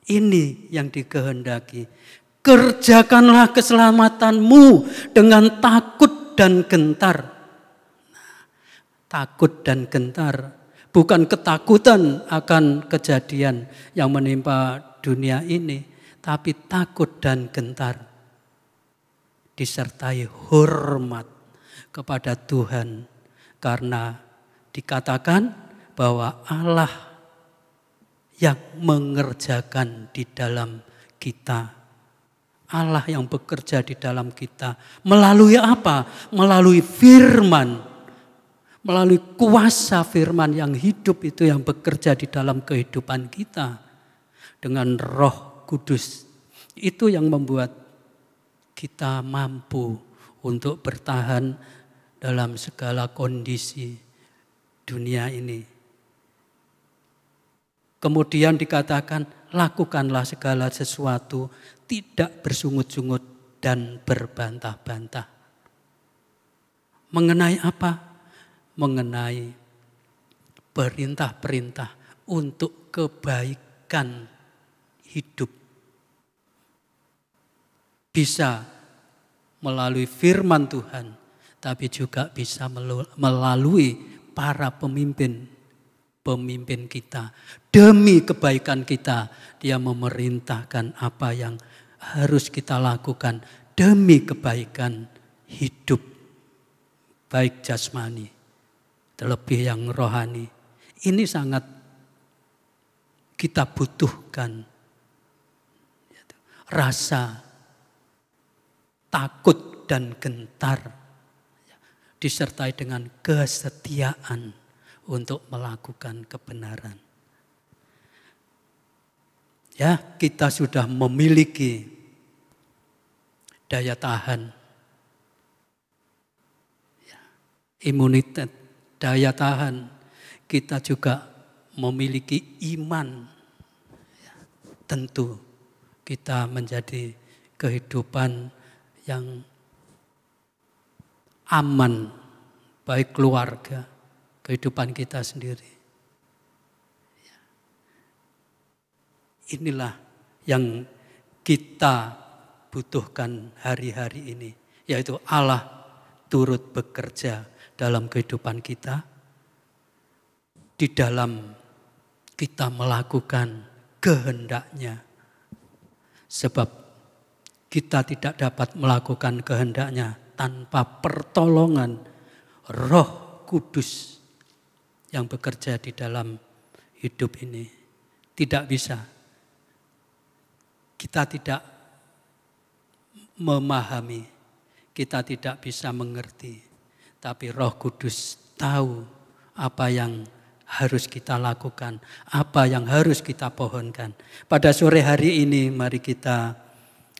Ini yang dikehendaki. Kerjakanlah keselamatanmu dengan takut dan gentar. Takut dan gentar, bukan ketakutan akan kejadian yang menimpa dunia ini, tapi takut dan gentar disertai hormat kepada Tuhan, karena dikatakan bahwa Allah yang mengerjakan di dalam kita, Allah yang bekerja di dalam kita melalui apa? Melalui firman. Melalui kuasa firman yang hidup itu yang bekerja di dalam kehidupan kita. Dengan Roh Kudus Itu yang membuat kita mampu untuk bertahan dalam segala kondisi dunia ini. Kemudian dikatakan, lakukanlah segala sesuatu, tidak bersungut-sungut dan berbantah-bantah. Mengenai apa? Mengenai perintah-perintah untuk kebaikan hidup. Bisa melalui firman Tuhan, tapi juga bisa melalui para pemimpin kita. Demi kebaikan kita, dia memerintahkan apa yang harus kita lakukan demi kebaikan hidup, baik jasmani, terlebih yang rohani. Ini sangat kita butuhkan. Rasa takut dan gentar disertai dengan kesetiaan untuk melakukan kebenaran. Ya, kita sudah memiliki daya tahan, imunitas, daya tahan. Kita juga memiliki iman. Tentu kita menjadi kehidupan yang aman, baik keluarga, kehidupan kita sendiri. Inilah yang kita butuhkan hari-hari ini, yaitu Allah turut bekerja dalam kehidupan kita, di dalam kita melakukan kehendak-Nya. Sebab kita tidak dapat melakukan kehendak-Nya tanpa pertolongan Roh Kudus yang bekerja di dalam hidup ini. Tidak bisa. Kita tidak memahami, kita tidak bisa mengerti. Tapi Roh Kudus tahu apa yang harus kita lakukan, apa yang harus kita pohonkan. Pada sore hari ini mari kita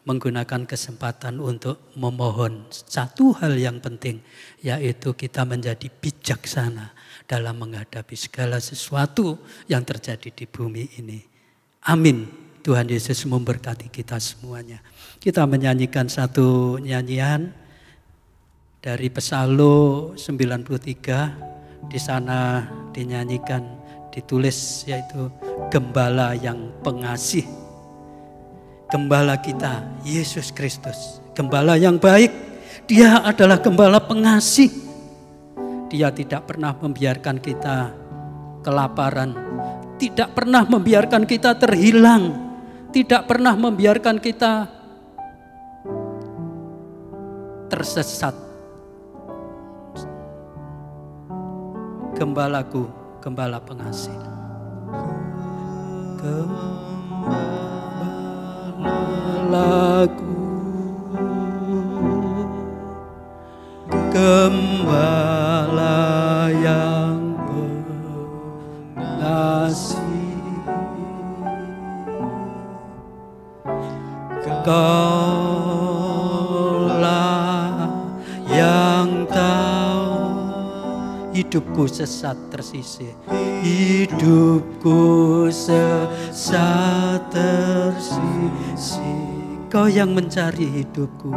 menggunakan kesempatan untuk memohon satu hal yang penting, yaitu kita menjadi bijaksana dalam menghadapi segala sesuatu yang terjadi di bumi ini. Amin. Tuhan Yesus memberkati kita semuanya. Kita menyanyikan satu nyanyian dari Psalm 93. Di sana dinyanyikan, ditulis yaitu Gembala yang Pengasih. Gembala kita, Yesus Kristus, gembala yang baik. Dia adalah gembala pengasih. Dia tidak pernah membiarkan kita kelaparan, tidak pernah membiarkan kita terhilang, tidak pernah membiarkan kita tersesat. Gembalaku, gembala pengasih. Gembalaku, gembala yang pengasih, Kaulah yang tahu hidupku sesat tersisih, hidupku sesat tersisih. Kau yang mencari hidupku,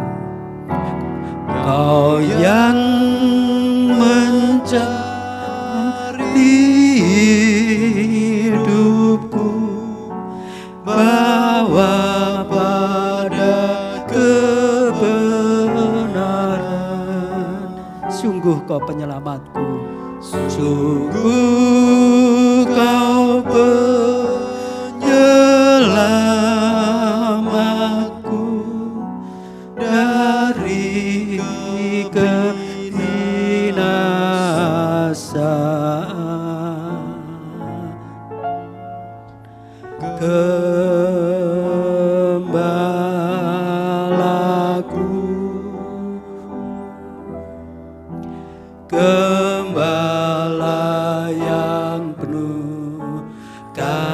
Kau yang mencari hidupku, bawa pada kebenaran. Sungguh Kau penyelamatku, sungguh Kau penyelamatku dari kebinasaan. Gembalaku, gembala yang penuh kasih.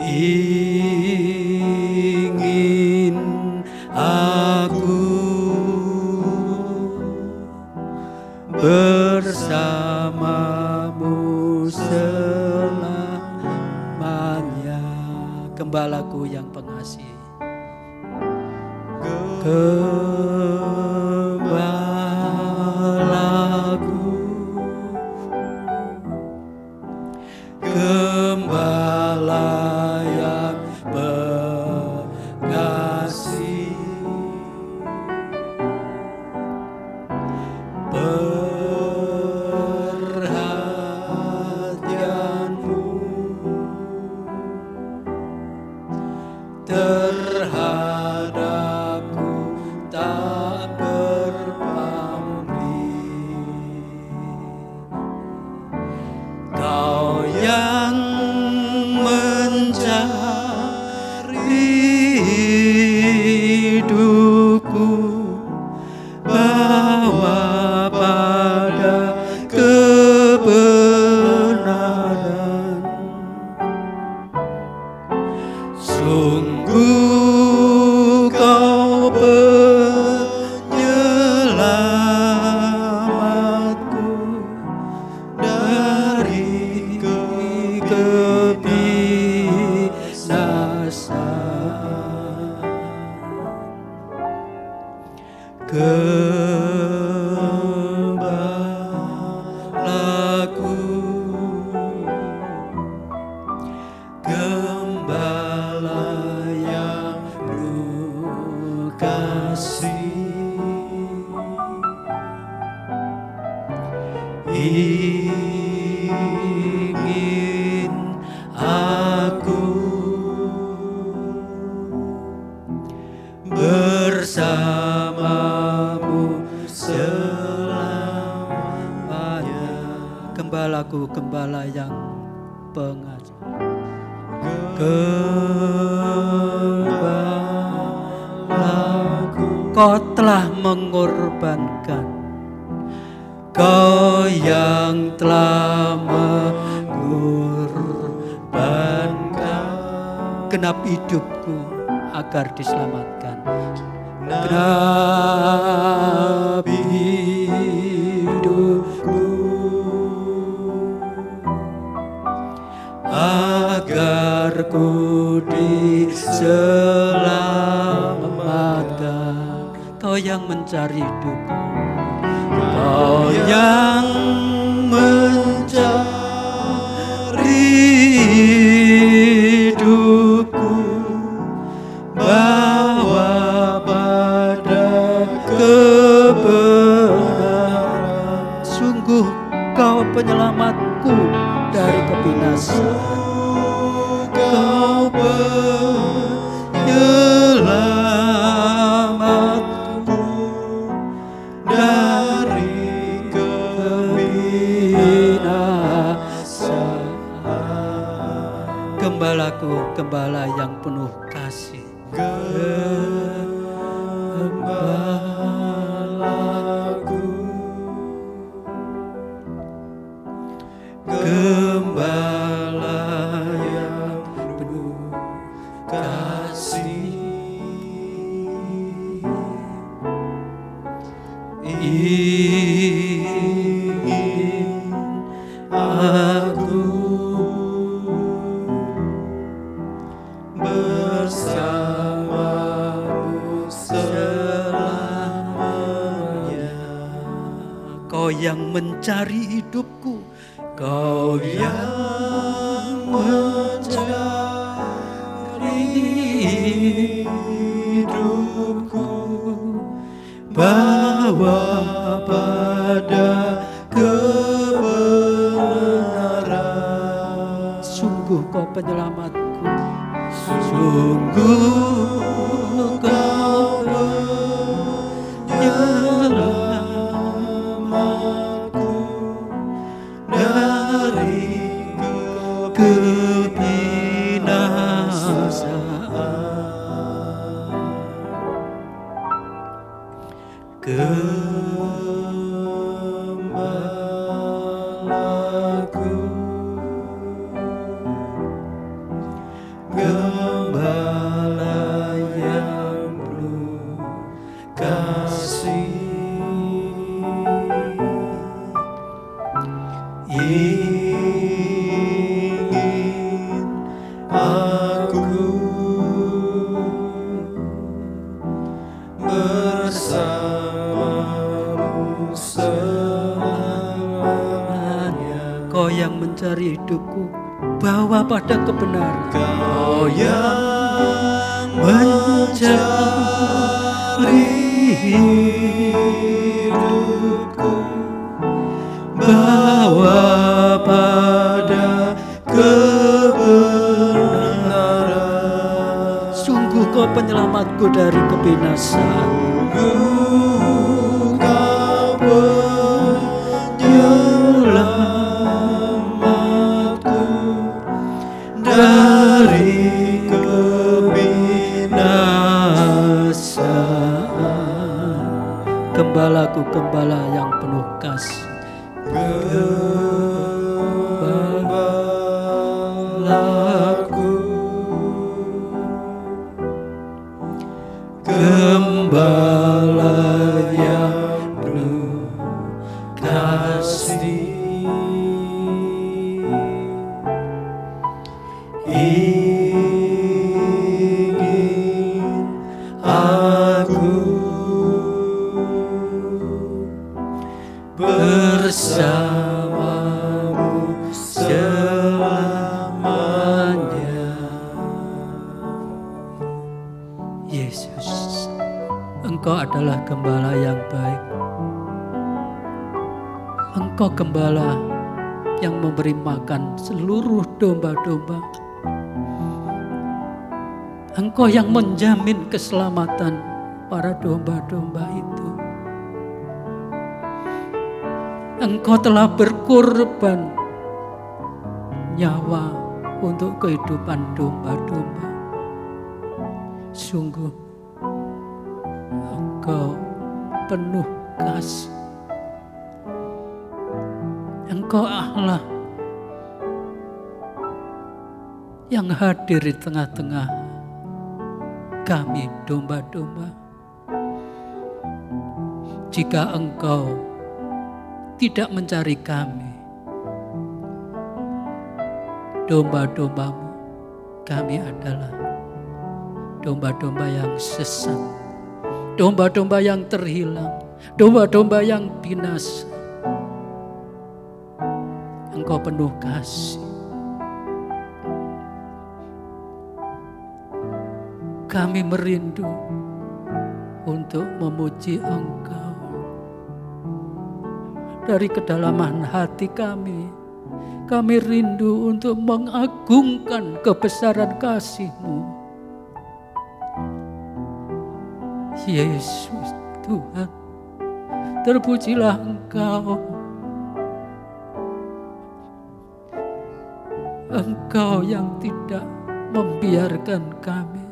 ingin aku bersamamu selamanya. Gembalaku yang pengasih, gembalaku, gembala yang pengasih, perhatianmu terhadapku tak berpamrih. Kau yang mencari hidupku, bawa pada kebenaran. Sungguh kau penyelamatku dari kebinasan. Gembalaku, gembala yang penuh kasih, ingin aku bersamamu selamanya. Gembalaku, gembala yang pengasih, gembalaku, kau telah mengorbankan, kau yang telah mengorbankan genap hidupku agar diselamatkan. Genap hidupku agar ku diselamatkan. Kau yang mencari hidupku, kau yang mencari hidupku, bawa pada kebenaran. Sungguh kau penyelamatku dari kebinasan. Kau penyelamatku dari kebinasan. Gembalaku, gembala yang penuh kasih, gembalaku, gembala yang penuh kasih, ingin aku bersamamu selamanya. Kau yang mencari hidupku, kau yang mencari hidupku, bawa pada kebenaran. Sungguh kau penyelamatku, sungguh kau penyelamatku dari kebinasaan. Gembalaku, Gembala yang penuh kasih, ingin aku bersamamu selamanya. Kau yang mencari hidupku, bawa pada kebenaran. Kau yang mencari hidupku, bawa pada kebenaran. Sungguh kau penyelamatku dari kebinasaan. Sungguh kau penyelamatku dari kebinasaan. Gembalaku, gembala yang penuh kasih. Gembalaku, gembala yang penuh kasih, ingin aku bersamamu selamanya. Yesus, Engkau adalah gembala yang baik. Engkau gembala yang memberi makan seluruh domba-domba. Engkau yang menjamin keselamatan para domba-domba itu. Engkau telah berkorban nyawa untuk kehidupan domba-domba. Sungguh Engkau penuh kasih. Engkau Allah yang hadir di tengah-tengah kami domba-domba. Jika Engkau tidak mencari kami, domba-dombamu, kami adalah domba-domba yang sesat, domba-domba yang terhilang, domba-domba yang binasa. Engkau penuh kasih. Kami merindu untuk memuji Engkau. Dari kedalaman hati kami rindu untuk mengagungkan kebesaran kasih-Mu. Yesus Tuhan, terpujilah Engkau. Engkau yang tidak membiarkan kami.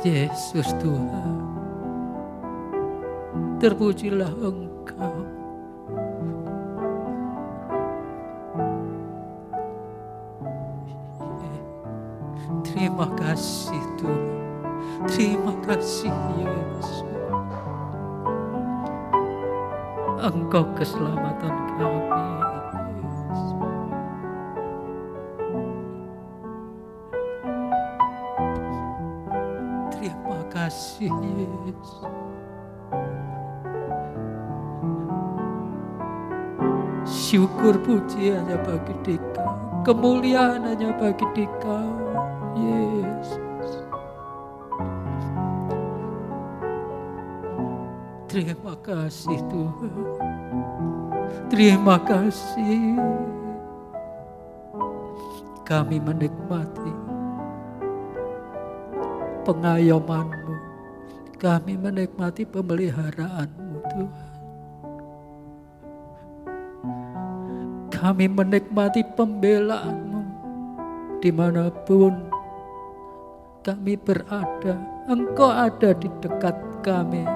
Yesus Tuhan, terpujilah Engkau. Terima kasih Tuhan, terima kasih Yesus. Engkau keselamatan kami. Terima kasih Yesus. Syukur puji hanya bagi Dikau, kemuliaan hanya bagi Dikau, Yesus. Terima kasih Tuhan, terima kasih. Kami menikmati pengayoman-Mu, kami menikmati pemeliharaan-Mu Tuhan. Kami menikmati pembelaan-Mu dimanapun kami berada. Engkau ada di dekat kami.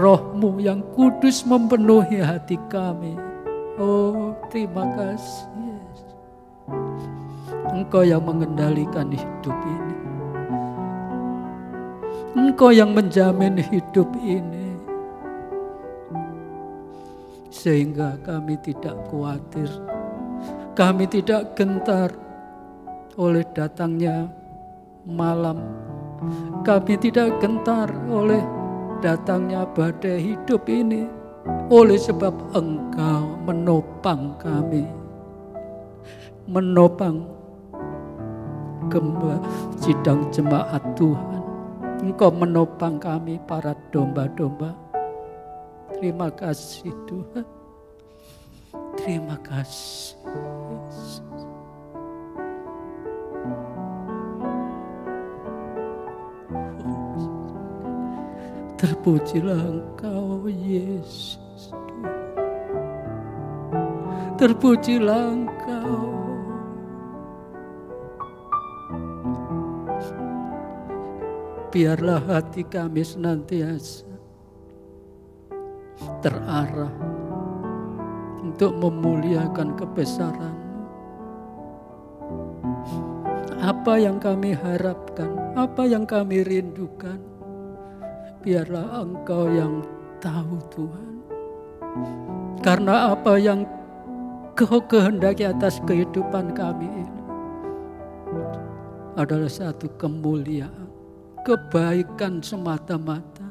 Roh-Mu yang kudus memenuhi hati kami. Oh, terima kasih Yesus. Engkau yang mengendalikan hidup ini. Engkau yang menjamin hidup ini. Sehingga kami tidak khawatir, kami tidak gentar oleh datangnya malam. Kami tidak gentar oleh datangnya badai hidup ini. Oleh sebab Engkau menopang kami, menopang sidang jemaat Tuhan. Engkau menopang kami para domba-domba. Terima kasih Tuhan. Terima kasih Yesus. Terpujilah Engkau Yesus. Terpujilah Engkau. Biarlah hati kami senantiasa terarah untuk memuliakan kebesaran-Mu. Apa yang kami harapkan, apa yang kami rindukan, biarlah Engkau yang tahu Tuhan. Karena apa yang Kau kehendaki atas kehidupan kami ini adalah satu kemuliaan, kebaikan semata-mata.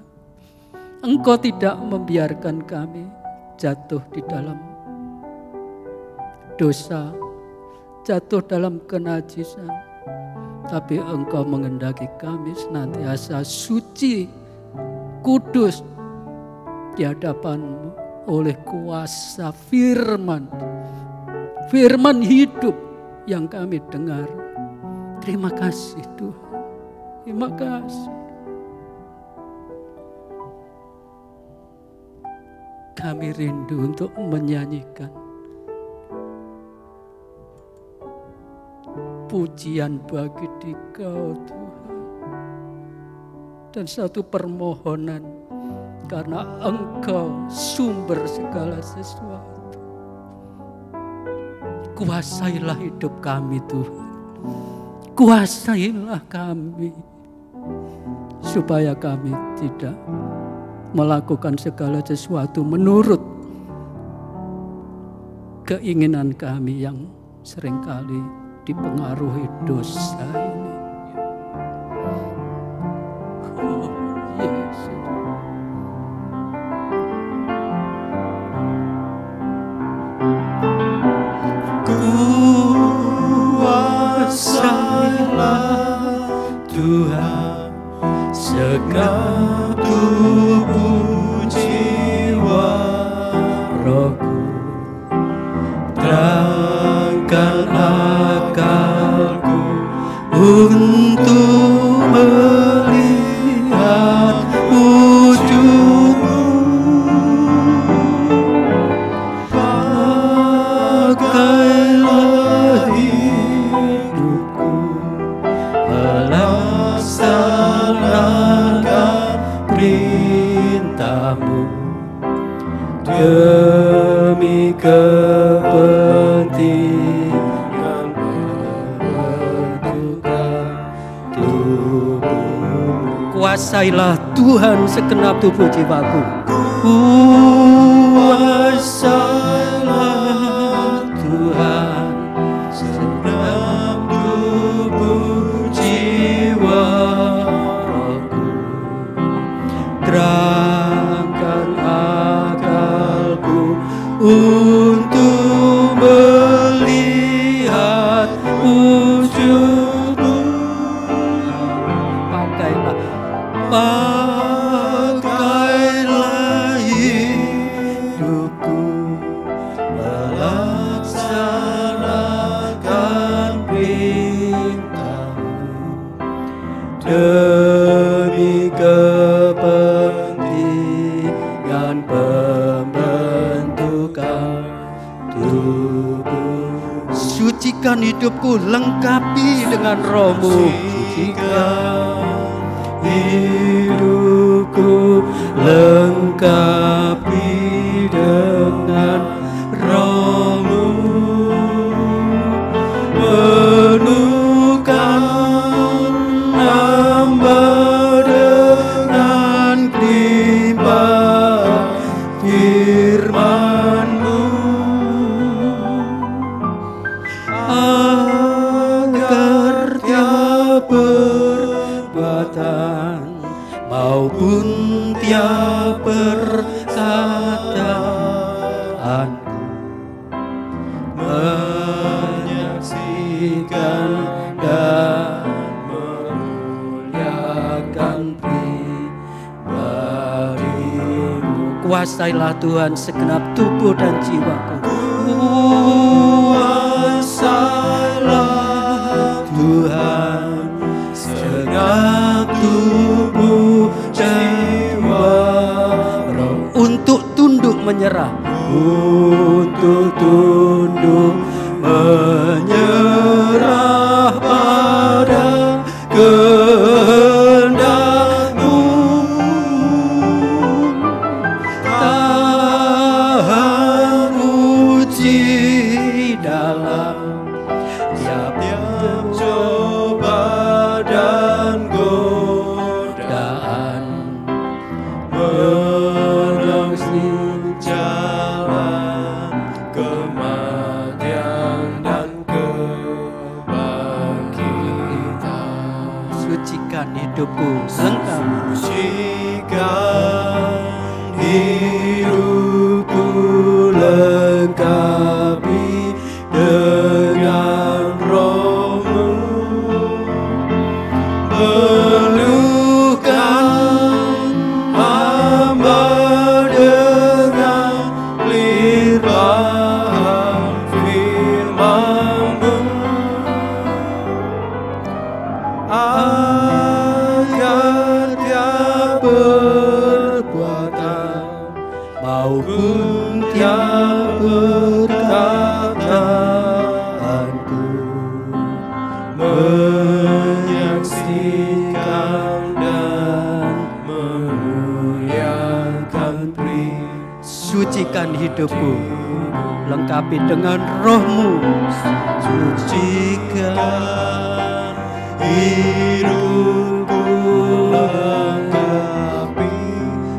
Engkau tidak membiarkan kami jatuh di dalam dosa, jatuh dalam kenajisan, tapi Engkau menghendaki kami senantiasa suci, kudus di hadapan-Mu oleh kuasa firman hidup yang kami dengar. Terima kasih Tuhan. Terima kasih. Kami rindu untuk menyanyikan pujian bagi Dikau Tuhan. Dan satu permohonan, karena Engkau sumber segala sesuatu. Kuasailah hidup kami Tuhan. Kuasailah kami. Supaya kami tidak melakukan segala sesuatu menurut keinginan kami yang seringkali dipengaruhi dosa ini. Oh Yesus. Kuasailah Tuhan segenap tubuh jiwa rohku, terangkan akalku untuk melihat wujud-Mu. Pakailah hidupku melaksanakan perintah-Mu demi kepentingan pembentukan tubuh. Kuasailah Tuhan segenap tubuh jiwaku. Kuasailah Tuhan segenap tubuh jiwa rohku, terangkan akalku untuk melihat wujud-Mu. Pakailah hidupku melaksanakan perintah-Mu demi kepentingan pembentukan tubuh. Sucikan hidupku, lengkapi dengan Roh-Mu. Sucikan hidupku, lengkapi dengan Roh. menyaksikan dan memuliakan pribadi-Mu. Kuasailah Tuhan segenap tubuh dan jiwaku. Kuasailah Tuhan segenap tubuh jiwa, roh untuk tunduk menyerah, untuk tunduk menyerah pada kehendak-Mu, tahan uji dalam tiap-tiap coba dan godaan, menempuh jalan kematian dan kebangkitan. Sucikan hidupku lengkap, sucikan hidupku lengkapi dengan Roh-Mu, penuhkan hamba dengan limpahan firman-Mu, agar tiap perbuatan maupun tiap perkataanku menyaksikan dan memuliakan pribadi. Sucikan hidupku, lengkapi dengan Roh-Mu. Sucikan hidupku, lengkapi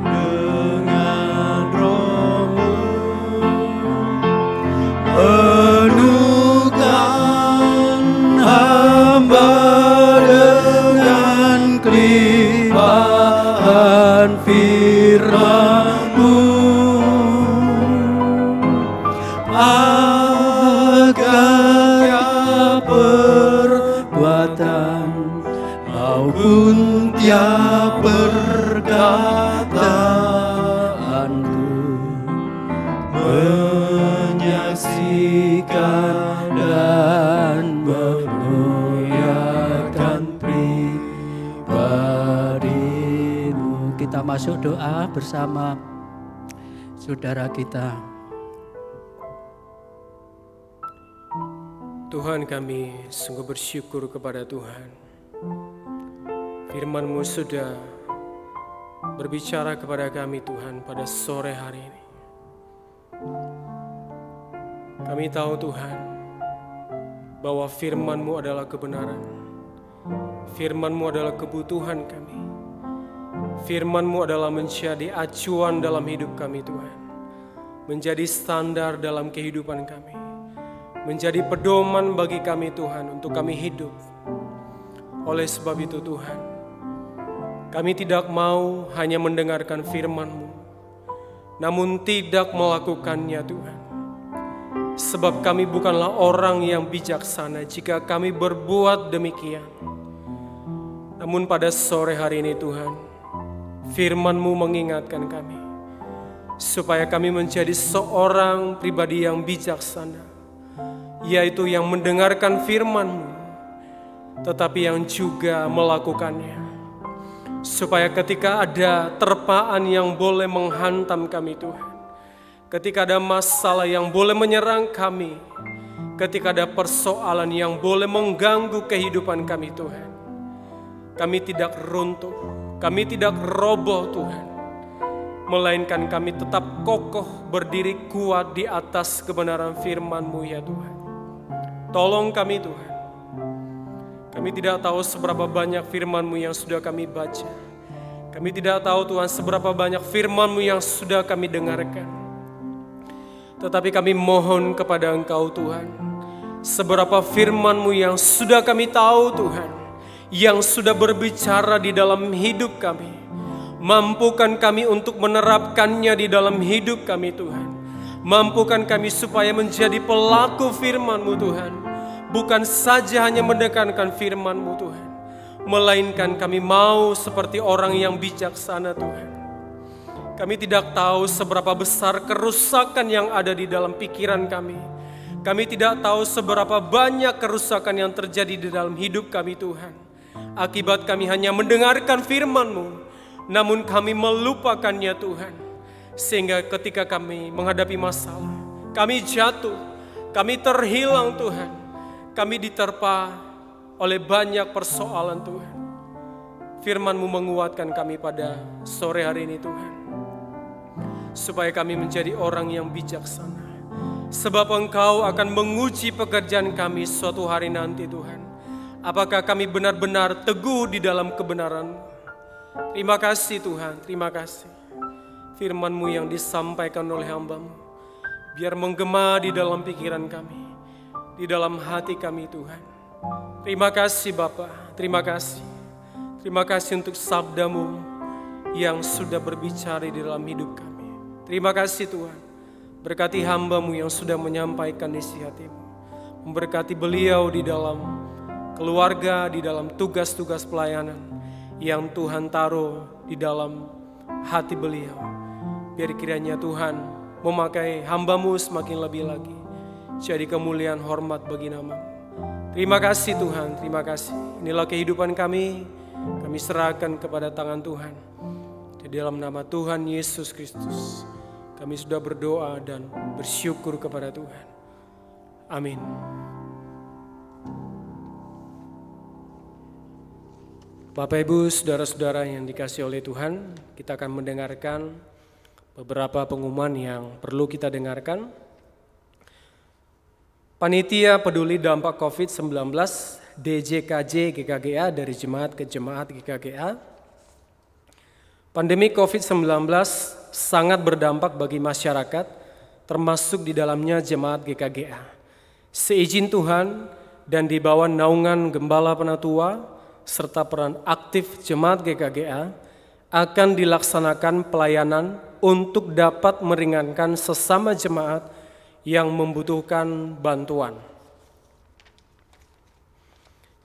dengan Roh-Mu, penuhkan hamba dengan kelimpahan firman-Mu, agar perbuatan maupun tiap perkataanku menyaksikan dan memuliakan pribadi-Mu. Kita masuk doa bersama saudara kita. Tuhan, kami sungguh bersyukur kepada Tuhan. Firman-Mu sudah berbicara kepada kami Tuhan pada sore hari ini. Kami tahu Tuhan bahwa firman-Mu adalah kebenaran. Firman-Mu adalah kebutuhan kami. Firman-Mu adalah menjadi acuan dalam hidup kami Tuhan. Menjadi standar dalam kehidupan kami. Menjadi pedoman bagi kami Tuhan untuk kami hidup. Oleh sebab itu Tuhan, kami tidak mau hanya mendengarkan firman-Mu, namun tidak melakukannya Tuhan. Sebab kami bukanlah orang yang bijaksana jika kami berbuat demikian. Namun pada sore hari ini Tuhan, firman-Mu mengingatkan kami, supaya kami menjadi seorang pribadi yang bijaksana, yaitu yang mendengarkan firman-Mu, tetapi yang juga melakukannya. Supaya ketika ada terpaan yang boleh menghantam kami Tuhan, ketika ada masalah yang boleh menyerang kami, ketika ada persoalan yang boleh mengganggu kehidupan kami Tuhan, kami tidak runtuh, kami tidak roboh Tuhan, melainkan kami tetap kokoh berdiri kuat di atas kebenaran firman-Mu ya Tuhan. Tolong kami Tuhan. Kami tidak tahu seberapa banyak firman-Mu yang sudah kami baca. Kami tidak tahu Tuhan seberapa banyak firman-Mu yang sudah kami dengarkan. Tetapi kami mohon kepada Engkau Tuhan, seberapa firman-Mu yang sudah kami tahu Tuhan, yang sudah berbicara di dalam hidup kami. Mampukan kami untuk menerapkannya di dalam hidup kami Tuhan. Mampukan kami supaya menjadi pelaku firman-Mu Tuhan. Bukan saja hanya mendengarkan firman-Mu Tuhan, melainkan kami mau seperti orang yang bijaksana Tuhan. Kami tidak tahu seberapa besar kerusakan yang ada di dalam pikiran kami. Kami tidak tahu seberapa banyak kerusakan yang terjadi di dalam hidup kami Tuhan. Akibat kami hanya mendengarkan firman-Mu, namun kami melupakannya Tuhan. Sehingga ketika kami menghadapi masalah, kami jatuh, kami terhilang Tuhan. Kami diterpa oleh banyak persoalan Tuhan. Firman-Mu menguatkan kami pada sore hari ini Tuhan. Supaya kami menjadi orang yang bijaksana. Sebab Engkau akan menguji pekerjaan kami suatu hari nanti Tuhan. Apakah kami benar-benar teguh di dalam kebenaran-Mu? Terima kasih Tuhan, terima kasih. Firman-Mu yang disampaikan oleh hamba-Mu, biar menggema di dalam pikiran kami, di dalam hati kami Tuhan. Terima kasih Bapa, terima kasih. Terima kasih untuk sabda-Mu yang sudah berbicara di dalam hidup kami. Terima kasih Tuhan, berkati hamba-Mu yang sudah menyampaikan isi hati-Mu. Memberkati beliau di dalam keluarga, di dalam tugas-tugas pelayanan yang Tuhan taruh di dalam hati beliau. Biar kiranya Tuhan memakai hamba-Mu semakin lebih lagi. Jadi kemuliaan hormat bagi nama-Mu. Terima kasih Tuhan, terima kasih. Inilah kehidupan kami serahkan kepada tangan Tuhan. Di dalam nama Tuhan Yesus Kristus, kami sudah berdoa dan bersyukur kepada Tuhan. Amin. Bapak Ibu, saudara-saudara yang dikasihi oleh Tuhan, kita akan mendengarkan beberapa pengumuman yang perlu kita dengarkan. Panitia Peduli Dampak COVID-19 DJKJ GKGA dari jemaat ke jemaat GKGA. Pandemi COVID-19 sangat berdampak bagi masyarakat, termasuk di dalamnya jemaat GKGA. Seizin Tuhan dan di bawah naungan Gembala Penatua serta peran aktif jemaat GKGA akan dilaksanakan pelayanan untuk dapat meringankan sesama jemaat yang membutuhkan bantuan.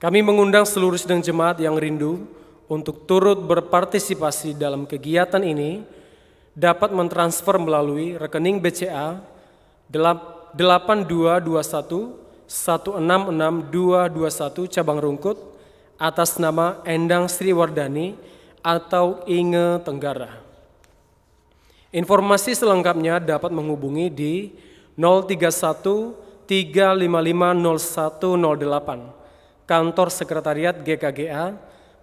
Kami mengundang seluruh sidang jemaat yang rindu untuk turut berpartisipasi dalam kegiatan ini dapat mentransfer melalui rekening BCA 8221 166221 cabang Rungkut atas nama Endang Sriwardani atau Inge Tenggara. Informasi selengkapnya dapat menghubungi di 031 355 0108 Kantor Sekretariat GKGA,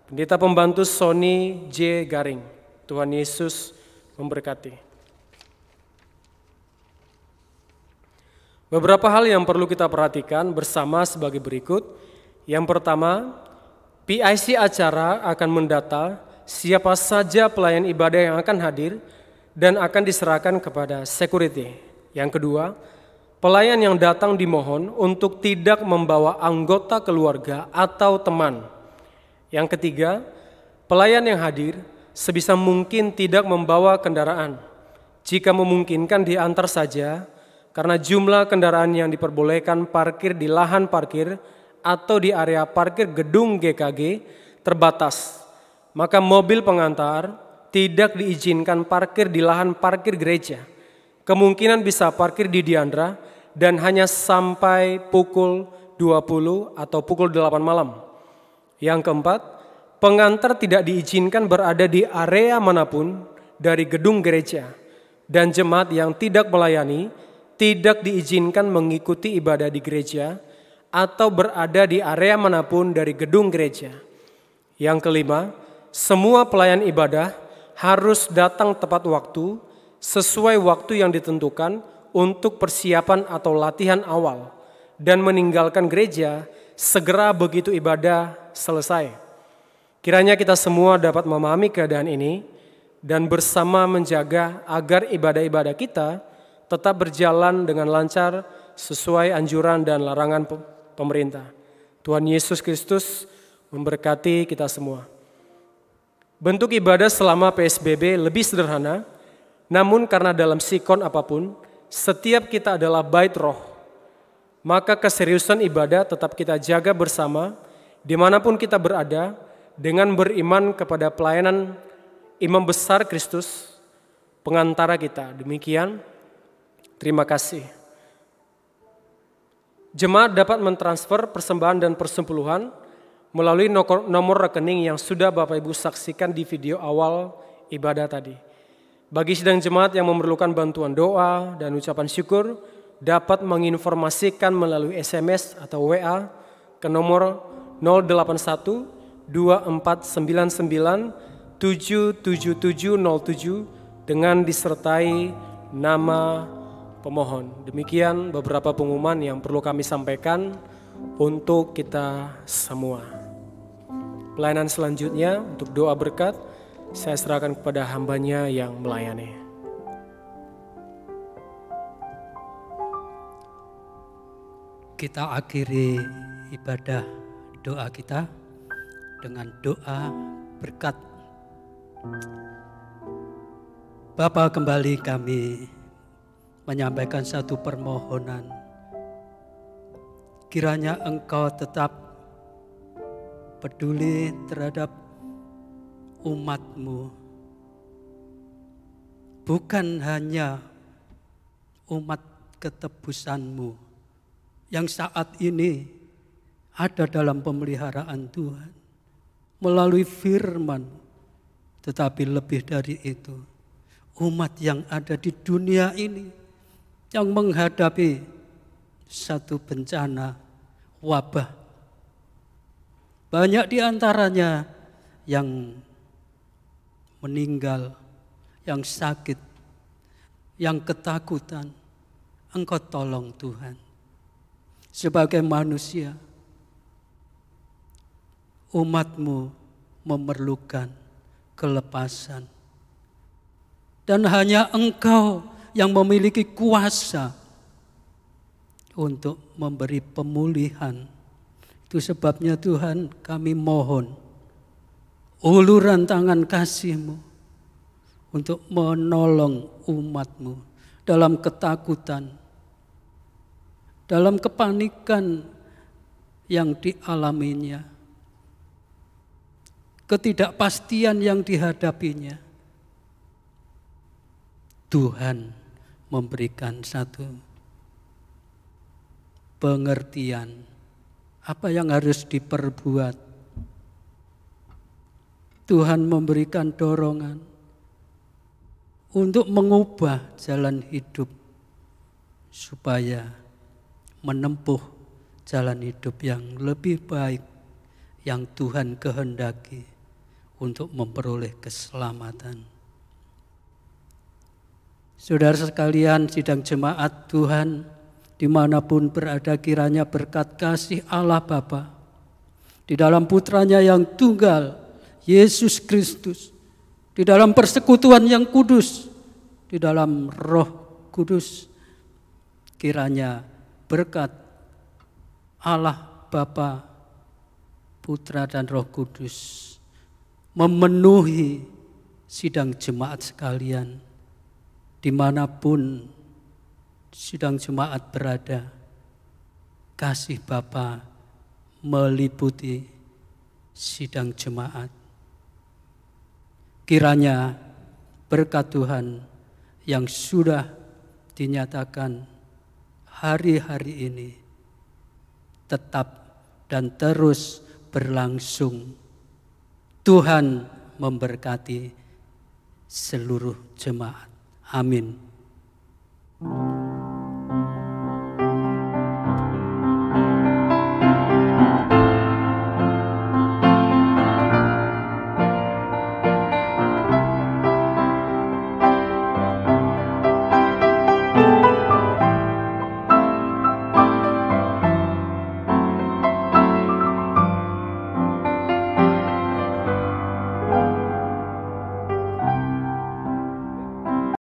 Pendeta Pembantu Sony J. Garing. Tuhan Yesus memberkati. Beberapa hal yang perlu kita perhatikan bersama sebagai berikut. Yang pertama, PIC acara akan mendata siapa saja pelayan ibadah yang akan hadir dan akan diserahkan kepada security. Yang kedua, pelayan yang datang dimohon untuk tidak membawa anggota keluarga atau teman. Yang ketiga, pelayan yang hadir sebisa mungkin tidak membawa kendaraan. Jika memungkinkan diantar saja, karena jumlah kendaraan yang diperbolehkan parkir di lahan parkir atau di area parkir gedung GKG terbatas. Maka mobil pengantar tidak diizinkan parkir di lahan parkir gereja. Kemungkinan bisa parkir di Diandra dan hanya sampai pukul 20 atau pukul 8 malam. Yang keempat, pengantar tidak diizinkan berada di area manapun dari gedung gereja. Dan jemaat yang tidak melayani tidak diizinkan mengikuti ibadah di gereja atau berada di area manapun dari gedung gereja. Yang kelima, semua pelayan ibadah harus datang tepat waktu, sesuai waktu yang ditentukan untuk persiapan atau latihan awal, dan meninggalkan gereja segera begitu ibadah selesai. Kiranya kita semua dapat memahami keadaan ini, dan bersama menjaga agar ibadah-ibadah kita tetap berjalan dengan lancar sesuai anjuran dan larangan pemerintah. Tuhan Yesus Kristus memberkati kita semua. Bentuk ibadah selama PSBB lebih sederhana, namun karena dalam sikon apapun, setiap kita adalah bait roh, maka keseriusan ibadah tetap kita jaga bersama dimanapun kita berada dengan beriman kepada pelayanan Imam Besar Kristus, pengantara kita. Demikian, terima kasih. Jemaat dapat mentransfer persembahan dan persepuluhan melalui nomor rekening yang sudah Bapak Ibu saksikan di video awal ibadah tadi. Bagi sidang jemaat yang memerlukan bantuan doa dan ucapan syukur, dapat menginformasikan melalui SMS atau WA ke nomor 081 2499 77707 dengan disertai nama pemohon. Demikian beberapa pengumuman yang perlu kami sampaikan untuk kita semua. Pelayanan selanjutnya untuk doa berkat, saya serahkan kepada hambanya yang melayani. Kita akhiri ibadah doa kita dengan doa berkat. Bapa, kembali kami menyampaikan satu permohonan. Kiranya Engkau tetap peduli terhadap umat-Mu. Bukan hanya umat ketebusan-Mu yang saat ini ada dalam pemeliharaan Tuhan melalui firman, tetapi lebih dari itu, umat yang ada di dunia ini yang menghadapi satu bencana wabah. Banyak di antaranya yang meninggal, yang sakit, yang ketakutan. Engkau tolong Tuhan. Sebagai manusia, umat-Mu memerlukan kelepasan. Dan hanya Engkau yang memiliki kuasa untuk memberi pemulihan. Itu sebabnya Tuhan, kami mohon uluran tangan kasih-Mu untuk menolong umat-Mu dalam ketakutan, dalam kepanikan yang dialaminya, ketidakpastian yang dihadapinya. Tuhan memberikan satu pengertian apa yang harus diperbuat. Tuhan memberikan dorongan untuk mengubah jalan hidup supaya menempuh jalan hidup yang lebih baik yang Tuhan kehendaki untuk memperoleh keselamatan. Saudara sekalian, sidang jemaat Tuhan, dimanapun berada, kiranya berkat kasih Allah Bapa di dalam putranya yang tunggal, Yesus Kristus, di dalam persekutuan yang kudus, di dalam Roh Kudus, kiranya berkat Allah Bapa, Putra dan Roh Kudus memenuhi sidang jemaat sekalian, dimanapun sidang jemaat berada. Kasih Bapa meliputi sidang jemaat. Kiranya berkat Tuhan yang sudah dinyatakan hari-hari ini tetap dan terus berlangsung. Tuhan memberkati seluruh jemaat. Amin.